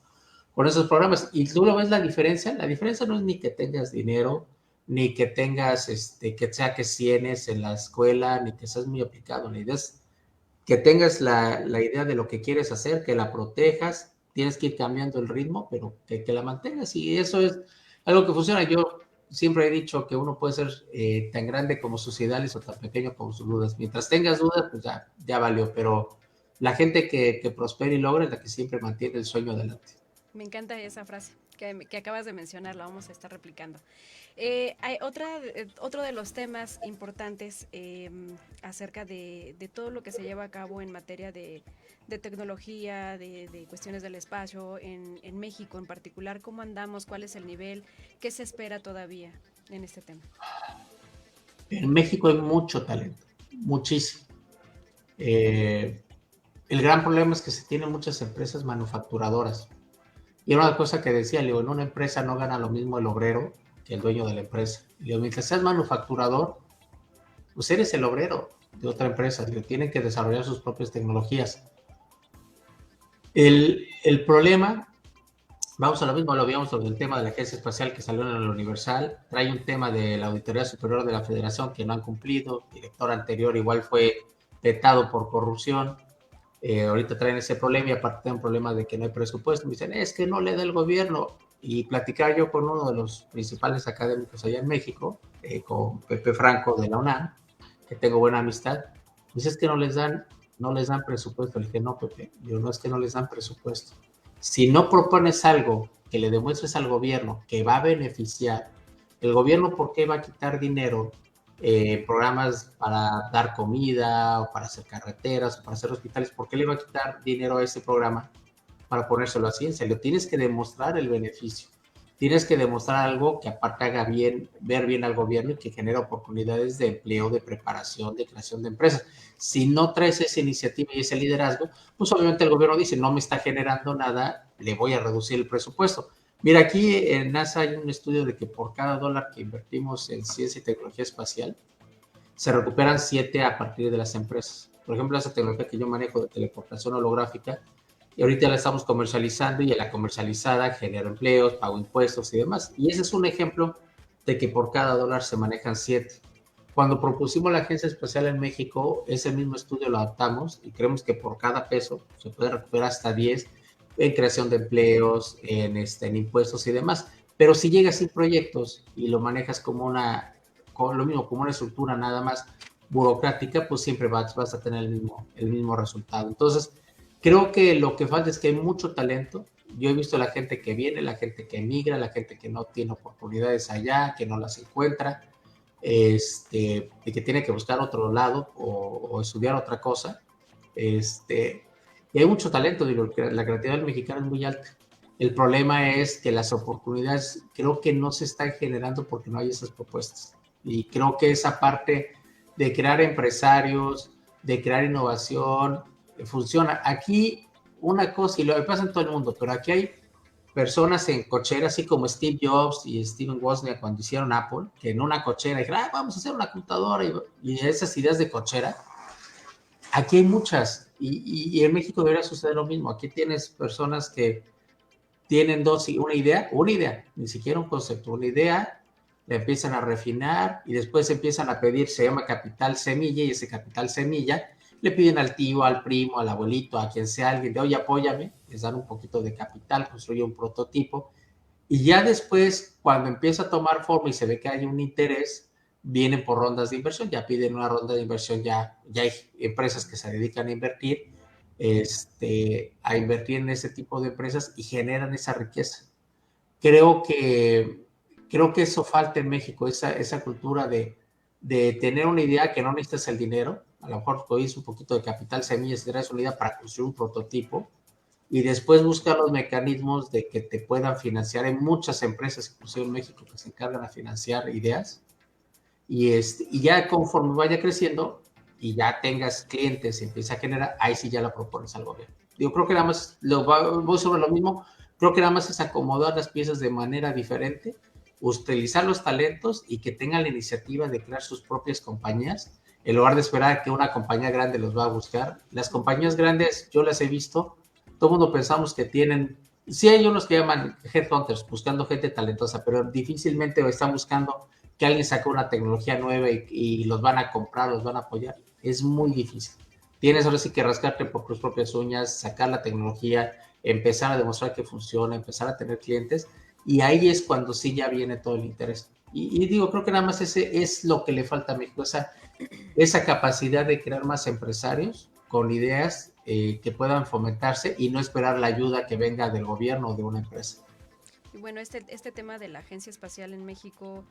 con esos programas. Y tú lo ves la diferencia no es ni que tengas dinero, ni que tengas, que saques cienes en la escuela, ni que seas muy aplicado. La idea es que tengas la idea de lo que quieres hacer, que la protejas, tienes que ir cambiando el ritmo, pero que la mantengas. Y eso es algo que funciona. Yo siempre he dicho que uno puede ser tan grande como sus ideales o tan pequeño como sus dudas. Mientras tengas dudas, pues ya valió, pero la gente que prospera y logra es la que siempre mantiene el sueño adelante. Me encanta esa frase que acabas de mencionar, la vamos a estar replicando. Hay otro de los temas importantes acerca de todo lo que se lleva a cabo en materia de tecnología, de cuestiones del espacio, en México en particular. ¿Cómo andamos? ¿Cuál es el nivel? ¿Qué se espera todavía en este tema? En México hay mucho talento, muchísimo. El gran problema es que se tienen muchas empresas manufacturadoras. Y era una cosa que decía, le digo, en una empresa no gana lo mismo el obrero que el dueño de la empresa. Le digo, mientras seas manufacturador, pues eres el obrero de otra empresa. Le digo, tienen que desarrollar sus propias tecnologías. El problema, vamos a lo mismo, lo vimos sobre el tema de la agencia espacial que salió en el Universal. Trae un tema de la Auditoría Superior de la Federación que no han cumplido. El director anterior igual fue vetado por corrupción. Ahorita traen ese problema y aparte tienen un problema de que no hay presupuesto. Me dicen, es que no le da el gobierno. Y platicaba yo con uno de los principales académicos allá en México, con Pepe Franco de la UNAM, que tengo buena amistad. Dice, es que no les dan presupuesto. Le dije, no, Pepe, yo no es que no les dan presupuesto. Si no propones algo que le demuestres al gobierno que va a beneficiar, el gobierno, ¿por qué va a quitar dinero? Programas para dar comida o para hacer carreteras o para hacer hospitales, ¿por qué le va a quitar dinero a ese programa para ponérselo a ciencia? Le tienes que demostrar el beneficio, tienes que demostrar algo que aparte haga bien, ver bien al gobierno y que genere oportunidades de empleo, de preparación, de creación de empresas. Si no traes esa iniciativa y ese liderazgo, pues obviamente el gobierno dice, no me está generando nada, le voy a reducir el presupuesto. Mira, aquí en NASA hay un estudio de que por cada dólar que invertimos en ciencia y tecnología espacial, se recuperan 7 a partir de las empresas. Por ejemplo, esa tecnología que yo manejo de teleportación holográfica, y ahorita la estamos comercializando y en la comercializada genera empleos, pago impuestos y demás. Y ese es un ejemplo de que por cada dólar se manejan 7. Cuando propusimos la Agencia Espacial en México, ese mismo estudio lo adaptamos y creemos que por cada peso se puede recuperar hasta 10 en creación de empleos, en impuestos y demás. Pero si llegas sin proyectos y lo manejas como lo mismo, como una estructura nada más burocrática, pues siempre vas a tener el mismo resultado. Entonces, creo que lo que falta es que hay mucho talento. Yo he visto la gente que viene, la gente que emigra, la gente que no tiene oportunidades allá, que no las encuentra, de que tiene que buscar otro lado o estudiar otra cosa. Y hay mucho talento, digo, la creatividad del mexicano es muy alta. El problema es que las oportunidades creo que no se están generando porque no hay esas propuestas. Y creo que esa parte de crear empresarios, de crear innovación, funciona. Aquí una cosa, y lo que pasa en todo el mundo, pero aquí hay personas en cochera, así como Steve Jobs y Steven Wozniak cuando hicieron Apple, que en una cochera dijeron, vamos a hacer una computadora, y esas ideas de cochera, aquí hay muchas, y en México debería suceder lo mismo. Aquí tienes personas que tienen una idea, ni siquiera un concepto, una idea, la empiezan a refinar y después empiezan a pedir, se llama capital semilla, y ese capital semilla le piden al tío, al primo, al abuelito, a quien sea alguien de, oye, apóyame, les dan un poquito de capital, construye un prototipo, y ya después, cuando empieza a tomar forma y se ve que hay un interés, vienen por rondas de inversión, ya piden una ronda de inversión, ya hay empresas que se dedican a invertir en ese tipo de empresas y generan esa riqueza. Creo que eso falta en México, esa cultura de tener una idea que no necesitas el dinero, a lo mejor hoy es un poquito de capital semillas, traes una idea para construir un prototipo y después buscar los mecanismos de que te puedan financiar. Hay muchas empresas, inclusive en México, que se encargan a financiar ideas y ya conforme vaya creciendo y ya tengas clientes y empieza a generar, ahí sí ya la propones al gobierno. Yo creo que nada más, voy sobre lo mismo, creo que nada más es acomodar las piezas de manera diferente, utilizar los talentos y que tengan la iniciativa de crear sus propias compañías, en lugar de esperar que una compañía grande los va a buscar. Las compañías grandes, yo las he visto, todo el mundo pensamos que tienen, sí hay unos que llaman headhunters, buscando gente talentosa, pero difícilmente están buscando que alguien saque una tecnología nueva y los van a comprar, los van a apoyar. Es muy difícil. Tienes ahora sí que rascarte por tus propias uñas, sacar la tecnología, empezar a demostrar que funciona, empezar a tener clientes, y ahí es cuando sí ya viene todo el interés. Y digo, creo que nada más ese es lo que le falta a México, esa capacidad de crear más empresarios con ideas que puedan fomentarse y no esperar la ayuda que venga del gobierno o de una empresa. Y bueno, este tema de la Agencia Espacial en México,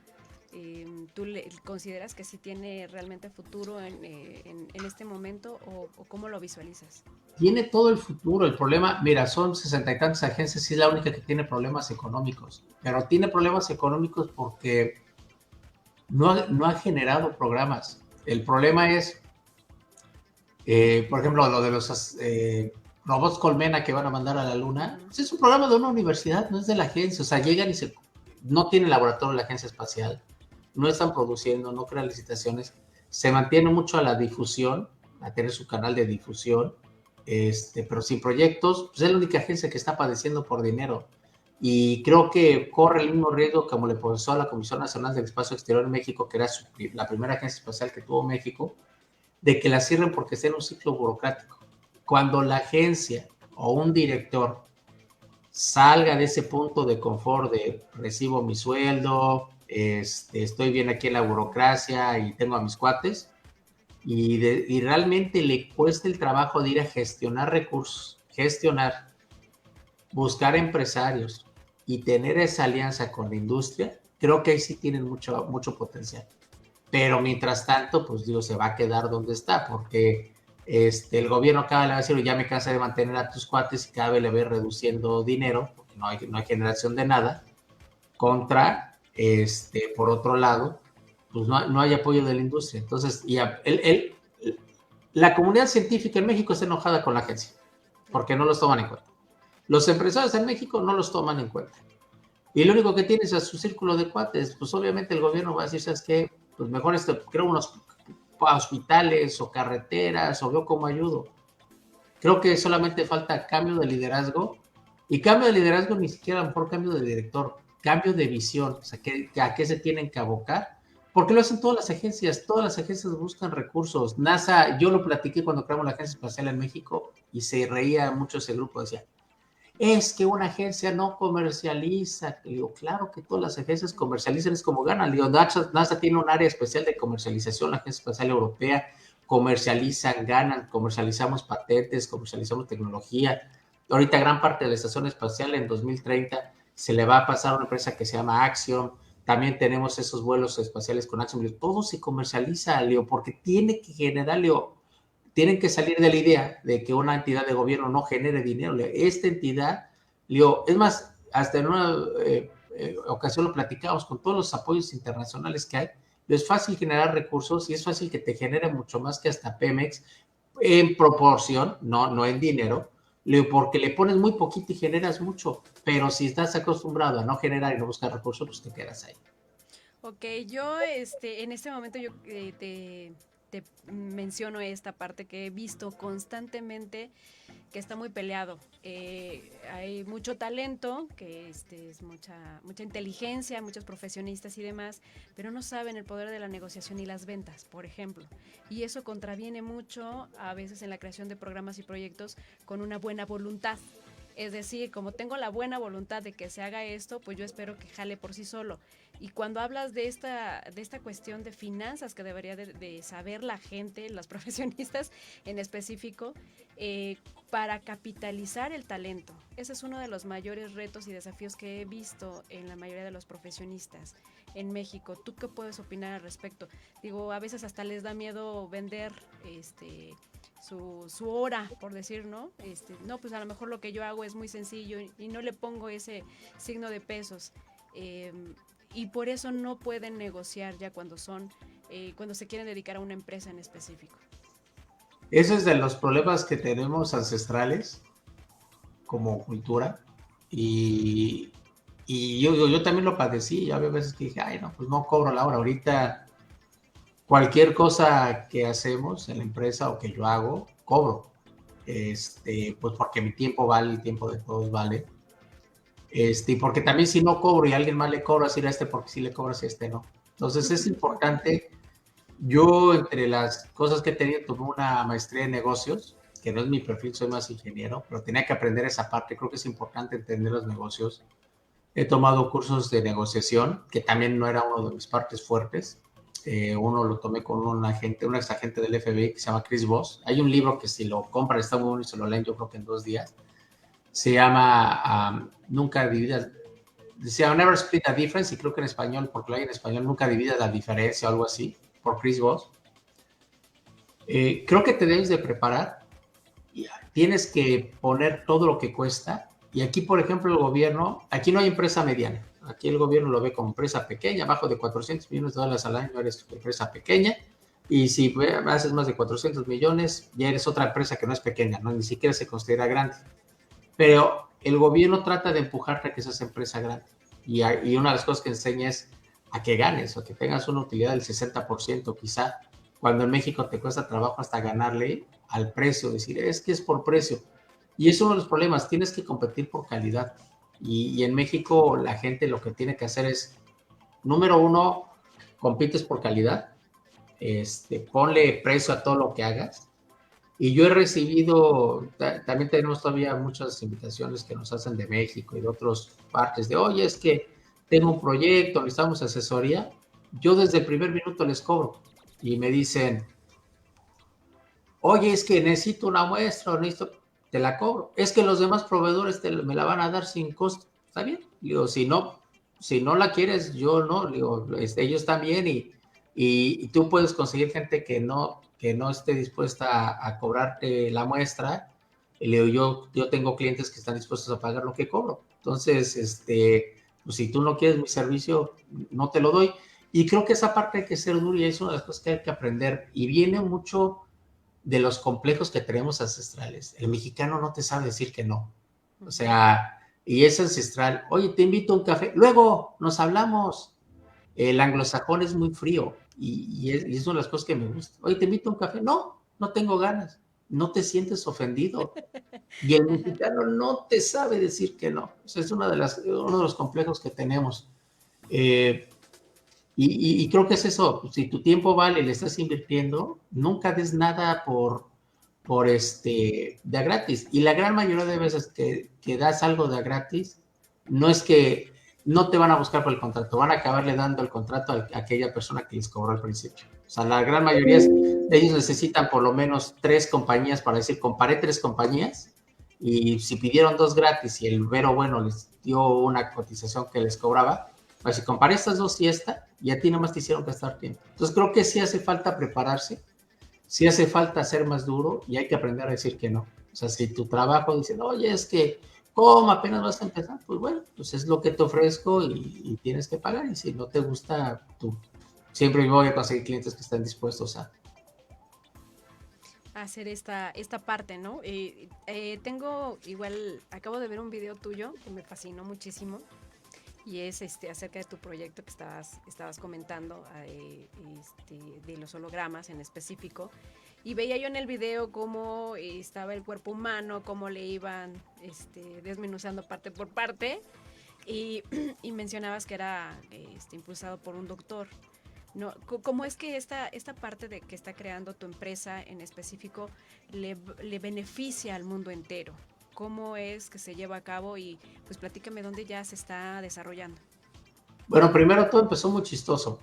¿tú consideras que sí tiene realmente futuro en este momento o cómo lo visualizas? Tiene todo el futuro. El problema, mira, son 60 y tantas agencias y es la única que tiene problemas económicos. Pero tiene problemas económicos porque no ha generado programas. El problema es, por ejemplo, lo de los robots colmena que van a mandar a la luna. Pues es un programa de una universidad, no es de la agencia. O sea, llegan y no tiene laboratorio la agencia espacial, no están produciendo, no crean licitaciones. Se mantiene mucho a la difusión, a tener su canal de difusión, pero sin proyectos. Pues es la única agencia que está padeciendo por dinero. Y creo que corre el mismo riesgo como le pasó a la Comisión Nacional del Espacio Exterior en México, que era la primera agencia espacial que tuvo México, de que la cierren porque está en un ciclo burocrático. Cuando la agencia o un director salga de ese punto de confort de recibo mi sueldo, estoy bien aquí en la burocracia y tengo a mis cuates, y realmente le cuesta el trabajo de ir a gestionar recursos, buscar empresarios y tener esa alianza con la industria, creo que ahí sí tienen mucho, mucho potencial. Pero mientras tanto, pues digo, se va a quedar donde está, porque el gobierno cada vez le va a decir, ya me cansa de mantener a tus cuates y cada vez le va reduciendo dinero, porque no hay generación de nada, contra, por otro lado, pues no hay apoyo de la industria. Entonces, la comunidad científica en México está enojada con la agencia, porque no los toman en cuenta. Los empresarios en México no los toman en cuenta. Y lo único que tienes es a su círculo de cuates. Pues obviamente el gobierno va a decir, ¿sabes qué? Pues mejor creo unos hospitales o carreteras o veo cómo ayudo. Creo que solamente falta cambio de liderazgo. Y cambio de liderazgo ni siquiera a lo mejor cambio de director, cambio de visión. O sea, ¿a qué se tienen que abocar? Porque lo hacen todas las agencias buscan recursos. NASA, yo lo platiqué cuando creamos la Agencia Espacial en México y se reía mucho ese grupo, decía, es que una agencia no comercializa. Le digo, claro que todas las agencias comercializan, es como ganan. Le digo, NASA tiene un área especial de comercialización, la Agencia Espacial Europea, comercializan, ganan, comercializamos patentes, comercializamos tecnología. Ahorita gran parte de la estación espacial en 2030 se le va a pasar a una empresa que se llama Axiom. También tenemos esos vuelos espaciales con Axiom. Todo se comercializa, Leo, porque tiene que generar, Leo, tienen que salir de la idea de que una entidad de gobierno no genere dinero. Esta entidad, Leo, es más, hasta en una ocasión lo platicamos, con todos los apoyos internacionales que hay, es fácil generar recursos y es fácil que te genere mucho más que hasta Pemex en proporción, no en dinero, Leo, porque le pones muy poquito y generas mucho, pero si estás acostumbrado a no generar y no buscar recursos, pues te quedas ahí. Ok, yo en este momento yo te menciono esta parte que he visto constantemente que está muy peleado. Hay mucho talento, que es mucha inteligencia, muchos profesionistas y demás, pero no saben el poder de la negociación y las ventas, por ejemplo. Y eso contraviene mucho a veces en la creación de programas y proyectos con una buena voluntad. Es decir, como tengo la buena voluntad de que se haga esto, pues yo espero que jale por sí solo. Y cuando hablas de esta cuestión de finanzas que debería de saber la gente, los profesionistas en específico, para capitalizar el talento. Ese es uno de los mayores retos y desafíos que he visto en la mayoría de los profesionistas en México. ¿Tú qué puedes opinar al respecto? Digo, a veces hasta les da miedo vender su hora, por decir, ¿no? No, pues a lo mejor lo que yo hago es muy sencillo y no le pongo ese signo de pesos. Y por eso no pueden negociar ya cuando se quieren dedicar a una empresa en específico. Ese es de los problemas que tenemos ancestrales como cultura y yo también lo padecí. Ya había veces que dije, ay, no, pues no cobro la hora. Ahorita cualquier cosa que hacemos en la empresa o que yo hago, cobro. Pues porque mi tiempo vale, el tiempo de todos vale. Y porque también si no cobro y a alguien más le cobro, así a porque sí le cobro, así no. Entonces es importante. Yo, entre las cosas que he tenido, tuve una maestría en negocios, que no es mi perfil, soy más ingeniero, pero tenía que aprender esa parte. Creo que es importante entender los negocios. He tomado cursos de negociación, que también no era uno de mis partes fuertes. Uno lo tomé con un ex agente del FBI que se llama Chris Voss. Hay un libro que si lo compran está muy bueno y se lo leen yo creo que en 2 días. Se llama Nunca dividas, se llama Never Split the Difference, y creo que en español, porque lo hay en español, Nunca dividas la diferencia o algo así, por Chris Voss. Creo que te debes de preparar, tienes que poner todo lo que cuesta, y aquí, por ejemplo, el gobierno, aquí no hay empresa mediana, aquí el gobierno lo ve como empresa pequeña, abajo de 400 millones de dólares al año eres empresa pequeña, y si haces más de 400 millones, ya eres otra empresa que no es pequeña, ¿no? Ni siquiera se considera grande. Pero el gobierno trata de empujarte a que seas empresa grande, y una de las cosas que enseña es a que ganes, o que tengas una utilidad del 60% quizá, cuando en México te cuesta trabajo hasta ganarle al precio, decir, es que es por precio. Y es uno de los problemas, tienes que competir por calidad. Y en México la gente lo que tiene que hacer es, número uno, compites por calidad, ponle precio a todo lo que hagas. Y yo he recibido, también tenemos todavía muchas invitaciones que nos hacen de México y de otras partes, de, oye, es que tengo un proyecto, necesitamos asesoría. Yo desde el primer minuto les cobro y me dicen, oye, es que necesito una muestra, te la cobro. Es que los demás proveedores me la van a dar sin costo. ¿Está bien? Digo, si no la quieres, yo no. Digo, ellos también, y tú puedes conseguir gente que no esté dispuesta a cobrarte la muestra. Y le digo, yo tengo clientes que están dispuestos a pagar lo que cobro. Entonces, pues si tú no quieres mi servicio, no te lo doy. Y creo que esa parte hay que ser duro, y es una de las cosas que hay que aprender. Y viene mucho de los complejos que tenemos ancestrales. El mexicano no te sabe decir que no. O sea, y es ancestral. Oye, te invito a un café. Luego nos hablamos. El anglosajón es muy frío, y es una de las cosas que me gusta. Oye, te invito a un café. No, no tengo ganas. No te sientes ofendido. Y el mexicano no te sabe decir que no. O sea, es uno de los complejos que tenemos. Y creo que es eso. Si tu tiempo vale y le estás invirtiendo, nunca des nada de a gratis. Y la gran mayoría de veces que das algo de a gratis, no es que no te van a buscar por el contrato, van a acabarle dando el contrato a aquella persona que les cobró al principio. O sea, la gran mayoría de ellos necesitan por lo menos 3 compañías para decir, comparé 3 compañías, y si pidieron 2 gratis y el mero bueno les dio una cotización que les cobraba, pues si comparé estas 2 y esta, y a ti nomás te hicieron gastar tiempo. Entonces creo que sí hace falta prepararse, sí hace falta ser más duro, y hay que aprender a decir que no. O sea, si tu trabajo dice, oye, es que, ¿cómo apenas vas a empezar? Pues bueno, pues es lo que te ofrezco, y tienes que pagar. Y si no te gusta, tú siempre voy a conseguir clientes que estén dispuestos a hacer esta parte, ¿no? Tengo igual, acabo de ver un video tuyo que me fascinó muchísimo, y es acerca de tu proyecto que estabas comentando, de los hologramas en específico. Y veía yo en el video cómo estaba el cuerpo humano, cómo le iban desmenuzando parte por parte, y, y mencionabas que era impulsado por un doctor. No, ¿cómo es que esta parte de que está creando tu empresa en específico le beneficia al mundo entero? ¿Cómo es que se lleva a cabo? Y pues platícame dónde ya se está desarrollando. Bueno, primero todo empezó muy chistoso.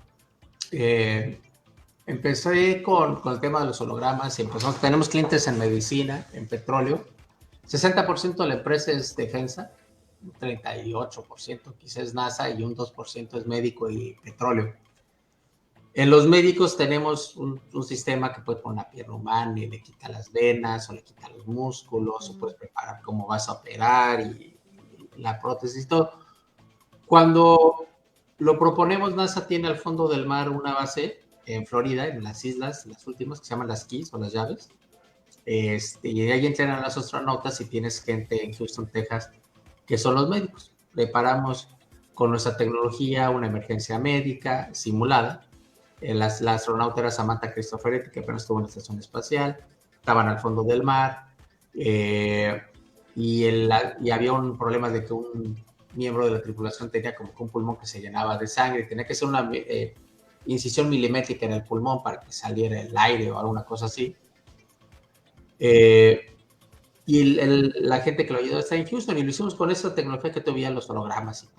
Empecé con el tema de los hologramas, y tenemos clientes en medicina, en petróleo. 60% de la empresa es defensa, un 38% quizás es NASA, y un 2% es médico y petróleo. En los médicos tenemos un sistema que puede poner la pierna humana y le quita las venas, o le quita los músculos, o puedes preparar cómo vas a operar, y la prótesis y todo. Cuando lo proponemos, NASA tiene al fondo del mar una base en Florida, en las islas, las últimas, que se llaman las Keys, o las llaves. Y ahí entrenan a los astronautas, y tienes gente en Houston, Texas, que son los médicos. Preparamos con nuestra tecnología una emergencia médica simulada. La astronauta era Samantha Cristoforetti, que apenas estuvo en la estación espacial. Estaban al fondo del mar, y había un problema de que un miembro de la tripulación tenía como que un pulmón que se llenaba de sangre, tenía que hacer una incisión milimétrica en el pulmón para que saliera el aire o alguna cosa así. Y la gente que lo ayudó está en Houston, y lo hicimos con esa tecnología que tuvieron los hologramas.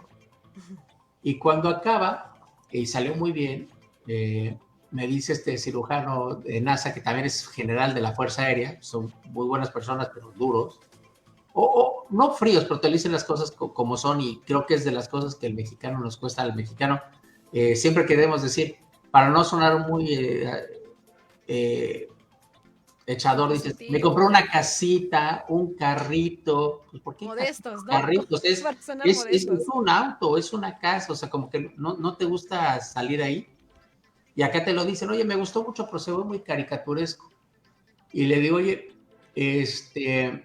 Y cuando acaba, y salió muy bien, me dice este cirujano de NASA, que también es general de la Fuerza Aérea, son muy buenas personas, pero duros, o no fríos, pero te dicen las cosas como son, y creo que es de las cosas que el mexicano nos cuesta al mexicano, siempre queremos decir, para no sonar muy echador, dices, me compré una casita, un carrito, pues ¿por qué modestos, ¿no? carritos? Para sonar modestos. Es un auto, es una casa, o sea, como que no te gusta salir ahí. Y acá te lo dicen, oye, me gustó mucho, pero se ve muy caricaturesco. Y le digo, oye, le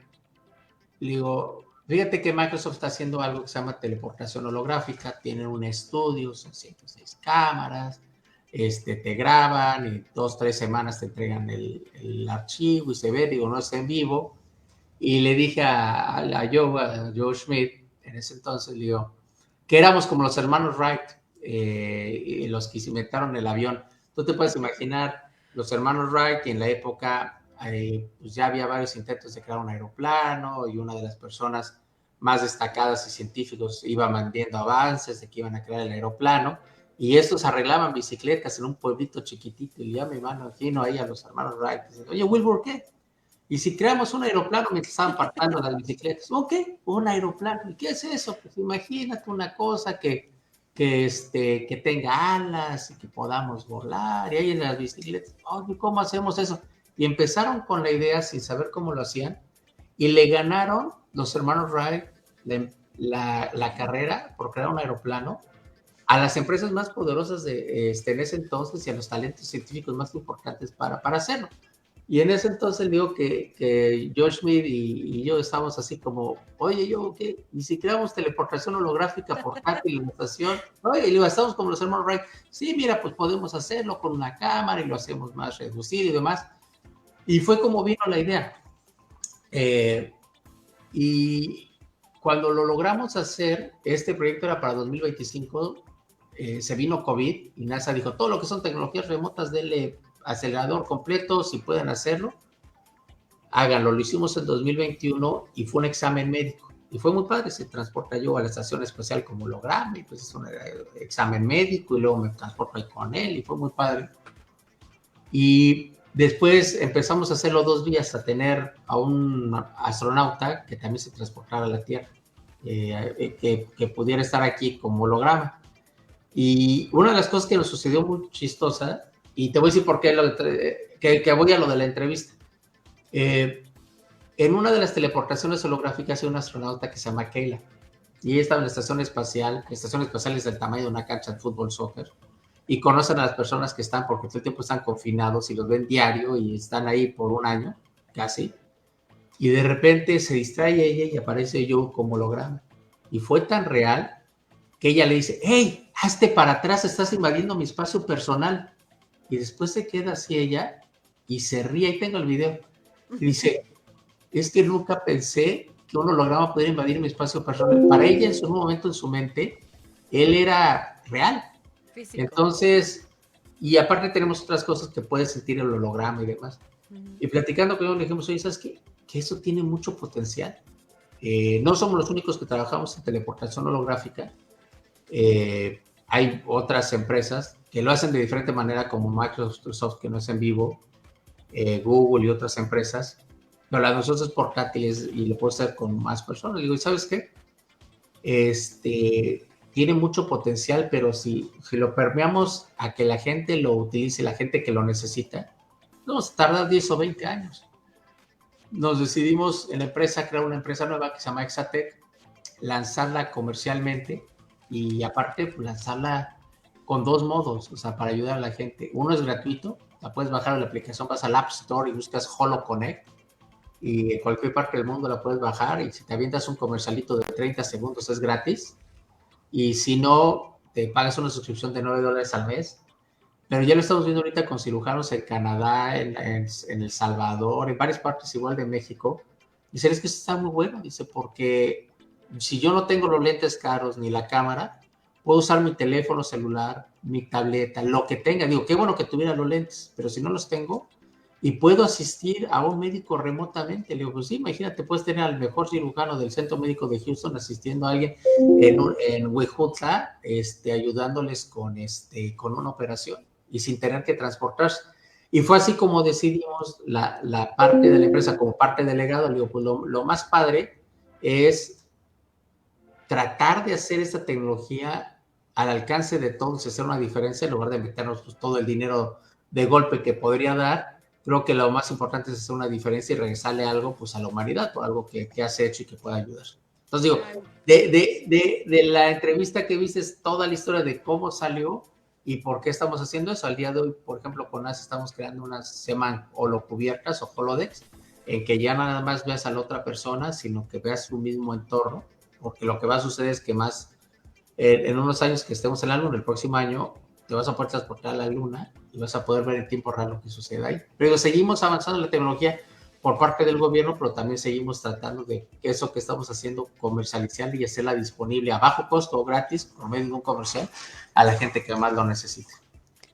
digo, fíjate que Microsoft está haciendo algo que se llama teleportación holográfica, tienen un estudio, son 106 cámaras, te graban y 2-3 semanas te entregan el archivo y se ve, digo, no es en vivo. Y le dije a Joe Schmidt, en ese entonces, le digo, que éramos como los hermanos Wright, los que se inventaron el avión. Tú te puedes imaginar los hermanos Wright, y en la época pues ya había varios intentos de crear un aeroplano, y una de las personas más destacadas y científicos iba mandando avances de que iban a crear el aeroplano, y estos arreglaban bicicletas en un pueblito chiquitito, y ya me imagino ahí a los hermanos Wright diciendo, oye, Wilbur, ¿qué? Y si creamos un aeroplano mientras estaban partando las bicicletas, ok, un aeroplano, ¿y qué es eso? Pues imagínate una cosa que tenga alas y que podamos volar, y ahí en las bicicletas, oye, ¿cómo hacemos eso? Y empezaron con la idea sin saber cómo lo hacían, y le ganaron los hermanos Wright la carrera por crear un aeroplano a las empresas más poderosas en ese entonces, y a los talentos científicos más importantes para hacerlo. Y en ese entonces digo que Josh Schmidt y yo estábamos así como, oye, yo, ¿qué? ¿Y si creamos teleportación holográfica portátil en la estación? Oye, y digo, estamos como los hermanos Wright. Sí, mira, pues podemos hacerlo con una cámara y lo hacemos más reducido y demás. Y fue como vino la idea. Y cuando lo logramos hacer, este proyecto era para 2025, se vino COVID y NASA dijo, todo lo que son tecnologías remotas, denle acelerador completo, si pueden hacerlo, háganlo. Lo hicimos en 2021 y fue un examen médico. Y fue muy padre, se transporta yo a la estación espacial como holograma, y pues es un examen médico, y luego me transporto ahí con él, y fue muy padre. Y después empezamos a hacerlo 2 días, a tener a un astronauta que también se transportara a la Tierra, que pudiera estar aquí como holograma. Y una de las cosas que nos sucedió muy chistosa, y te voy a decir por qué, que voy a lo de la entrevista. En una de las teleportaciones holográficas hay un astronauta que se llama Kayla, y ella estaba en la estación espacial. La estación espacial es del tamaño de una cancha de fútbol, soccer, y conocen a las personas que están, porque todo el tiempo están confinados y los ven diario, y están ahí por un año, casi, y de repente se distrae ella y aparece yo como holograma. Y fue tan real que ella le dice, hey, hazte para atrás, estás invadiendo mi espacio personal. Y después se queda así ella y se ríe, ahí tengo el video, y dice, es que nunca pensé que un holograma pudiera invadir mi espacio personal. Para ella, en su momento, en su mente, él era real. Físico. Entonces, y aparte tenemos otras cosas que puede sentir el holograma y demás. Y platicando con ellos, le dijimos, oye, ¿sabes qué? Que eso tiene mucho potencial. No somos los únicos que trabajamos en teleportación holográfica. Hay otras empresas que lo hacen de diferente manera, como Microsoft, que no es en vivo, Google y otras empresas, pero la de nosotros es portátiles y lo puedo hacer con más personas. Digo, ¿y sabes qué? Tiene mucho potencial, pero si lo permeamos a que la gente lo utilice, la gente que lo necesita, vamos a tardar 10 o 20 años. Nos decidimos en la empresa crear una empresa nueva que se llama Exatec, lanzarla comercialmente, y aparte pues, lanzarla con 2 modos, o sea, para ayudar a la gente. Uno es gratuito, la puedes bajar en la aplicación, vas al App Store y buscas HoloConnect, y en cualquier parte del mundo la puedes bajar, y si te avientas un comercialito de 30 segundos es gratis, y si no, te pagas una suscripción de $9 al mes. Pero ya lo estamos viendo ahorita con cirujanos en Canadá, en El Salvador, en varias partes igual de México. Dice, es que está muy bueno, dice, porque si yo no tengo los lentes caros ni la cámara, puedo usar mi teléfono celular, mi tableta, lo que tenga. Digo, qué bueno que tuviera los lentes, pero si no los tengo, y puedo asistir a un médico remotamente. Le digo, pues sí, imagínate, puedes tener al mejor cirujano del Centro Médico de Houston asistiendo a alguien en Huejutla, ayudándoles con una operación. y sin tener que transportarse. Y fue así como decidimos la parte de la empresa como parte delegado. Le digo, pues lo más padre es tratar de hacer esta tecnología al alcance de todos y hacer una diferencia en lugar de meternos pues, todo el dinero de golpe que podría dar. Creo que lo más importante es hacer una diferencia y regresarle algo pues, a la humanidad, por algo que has hecho y que pueda ayudar. Entonces digo, de la entrevista que viste, toda la historia de cómo salió y por qué estamos haciendo eso. Al día de hoy, por ejemplo, con NAS estamos creando unas seman holocubiertas o holodecks, en que ya nada más veas a la otra persona, sino que veas su mismo entorno, porque lo que va a suceder es que más en unos años que estemos en la Luna, el próximo año, te vas a poder transportar a la Luna y vas a poder ver en tiempo real lo que sucede ahí. Pero seguimos avanzando en la tecnología por parte del gobierno, pero también seguimos tratando de que eso que estamos haciendo, comercializar y hacerla disponible a bajo costo o gratis, por medio de un comercial, a la gente que más lo necesite.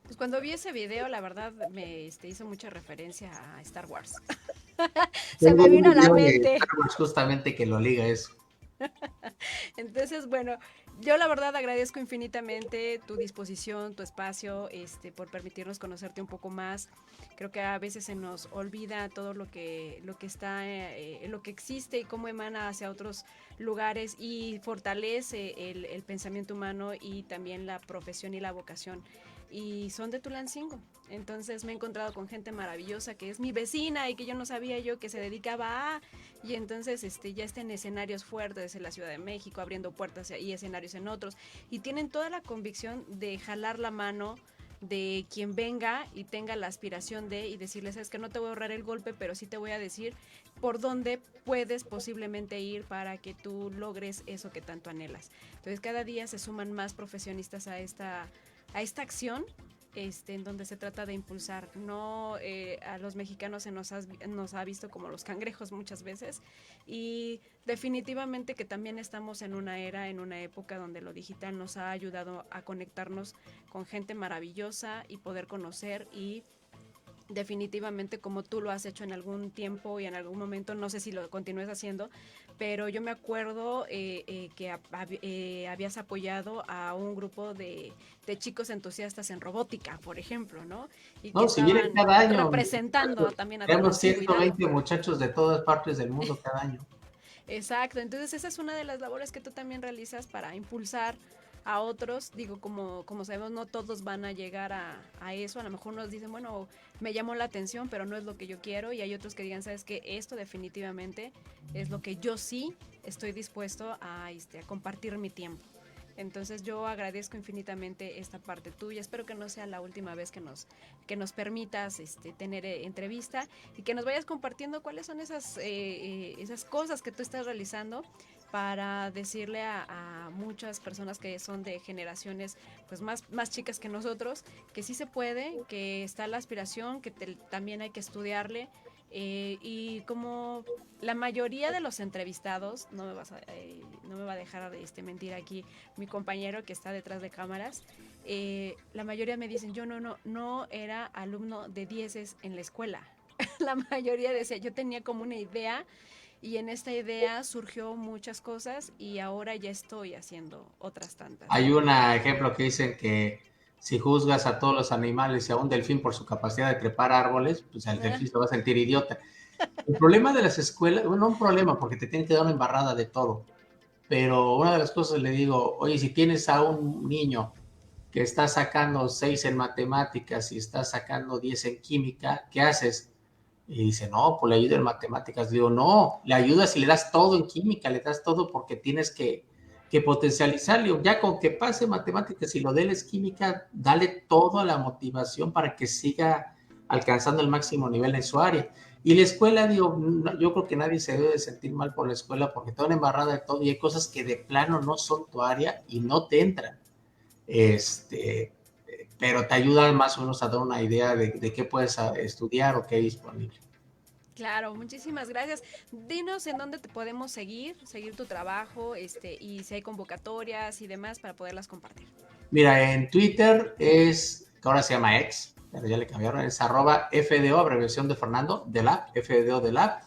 Pues cuando vi ese video, la verdad, me hizo mucha referencia a Star Wars. Se me vino a la mente. Star Wars justamente que lo liga eso. Entonces, bueno, yo la verdad agradezco infinitamente tu disposición, tu espacio, por permitirnos conocerte un poco más. Creo que a veces se nos olvida todo lo que está, lo que existe y cómo emana hacia otros lugares y fortalece el pensamiento humano y también la profesión y la vocación. Y son de Tulancingo. Entonces me he encontrado con gente maravillosa que es mi vecina y que yo no sabía yo que se dedicaba a... Y entonces ya está en escenarios fuertes en la Ciudad de México, abriendo puertas y escenarios en otros. Y tienen toda la convicción de jalar la mano de quien venga y tenga la aspiración de y decirles, es que no te voy a ahorrar el golpe, pero sí te voy a decir por dónde puedes posiblemente ir para que tú logres eso que tanto anhelas. Entonces cada día se suman más profesionistas a esta acción, en donde se trata de impulsar. No, a los mexicanos se nos ha visto como los cangrejos muchas veces, y definitivamente que también estamos en una era, en una época donde lo digital nos ha ayudado a conectarnos con gente maravillosa y poder conocer, y definitivamente como tú lo has hecho en algún tiempo y en algún momento, no sé si lo continúes haciendo, pero yo me acuerdo que habías apoyado a un grupo de chicos entusiastas en robótica, por ejemplo, ¿no? Y que No, si vienen cada año, representando también a tenemos Tulancingo 120 muchachos de todas partes del mundo cada año. Exacto, entonces esa es una de las labores que tú también realizas para impulsar a otros. Digo, como sabemos, no todos van a llegar a eso. A lo mejor nos dicen, bueno, me llamó la atención, pero no es lo que yo quiero. Y hay otros que digan, sabes que esto definitivamente es lo que yo sí estoy dispuesto a compartir mi tiempo. Entonces yo agradezco infinitamente esta parte tuya. Espero que no sea la última vez que nos permitas tener entrevista, y que nos vayas compartiendo cuáles son esas cosas que tú estás realizando para decirle a muchas personas que son de generaciones pues más chicas que nosotros, que sí se puede, que está la aspiración, que también hay que estudiarle. Y como la mayoría de los entrevistados, no me va a dejar mentir aquí mi compañero que está detrás de cámaras, la mayoría me dicen, yo no era alumno de 10 en la escuela. La mayoría decía, yo tenía como una idea, y en esta idea surgió muchas cosas, y ahora ya estoy haciendo otras tantas. Hay un ejemplo que dicen que si juzgas a todos los animales y a un delfín por su capacidad de trepar árboles, pues el delfín se va a sentir idiota. El problema de las escuelas, bueno, no un problema, porque te tienen que dar una embarrada de todo, pero una de las cosas le digo, oye, si tienes a un niño que está sacando 6 en matemáticas y está sacando 10 en química, ¿qué haces? Y dice, no, pues le ayuda en matemáticas. Digo, no, le ayudas y le das todo en química, le das todo porque tienes que potencializarle. Ya con que pase matemáticas y lo déles química, dale toda la motivación para que siga alcanzando el máximo nivel en su área. Y la escuela, digo, yo creo que nadie se debe de sentir mal por la escuela porque te dan embarrada de todo y hay cosas que de plano no son tu área y no te entran. Pero te ayuda más o menos a dar una idea de qué puedes estudiar o qué hay disponible. Claro, muchísimas gracias. Dinos en dónde te podemos seguir tu trabajo, y si hay convocatorias y demás para poderlas compartir. Mira, en Twitter que ahora se llama X, pero ya le cambiaron, es @FDO, abreviación de Fernando, de Lab, FDO de Lab.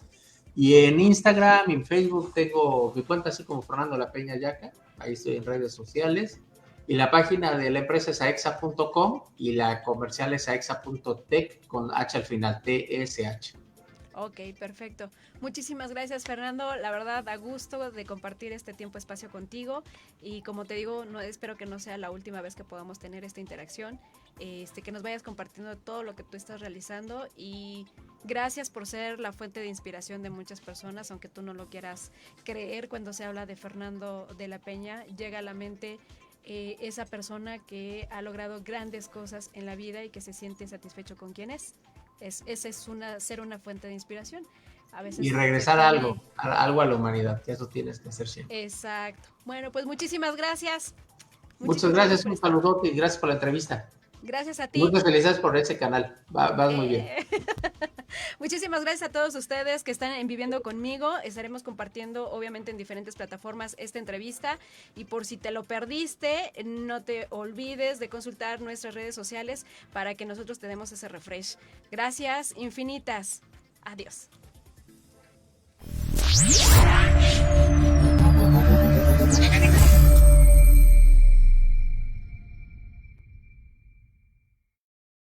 Y en Instagram y en Facebook tengo mi cuenta así como Fernando La Peña Yaca, ahí estoy en redes sociales. Y la página de la empresa es aexa.com y la comercial es aexa.tech con H al final, TSH. Ok, perfecto. Muchísimas gracias, Fernando. La verdad, a gusto de compartir este tiempo-espacio contigo. Y como te digo, espero que no sea la última vez que podamos tener esta interacción. Que nos vayas compartiendo todo lo que tú estás realizando. Y gracias por ser la fuente de inspiración de muchas personas, aunque tú no lo quieras creer. Cuando se habla de Fernando de la Peña, llega a la mente esa persona que ha logrado grandes cosas en la vida y que se siente satisfecho con quien es. Esa es ser una fuente de inspiración. A veces y regresar algo a la humanidad, que eso tienes que hacer siempre. Exacto. Bueno, pues muchísimas gracias. Muchas gracias, un saludote y gracias por la entrevista. Gracias a ti. Muchas felicidades por ese canal, vas muy bien. Muchísimas gracias a todos ustedes que están en Viviendo Conmigo. Estaremos compartiendo obviamente en diferentes plataformas esta entrevista y por si te lo perdiste, no te olvides de consultar nuestras redes sociales para que nosotros te demos ese refresh. Gracias infinitas. Adiós.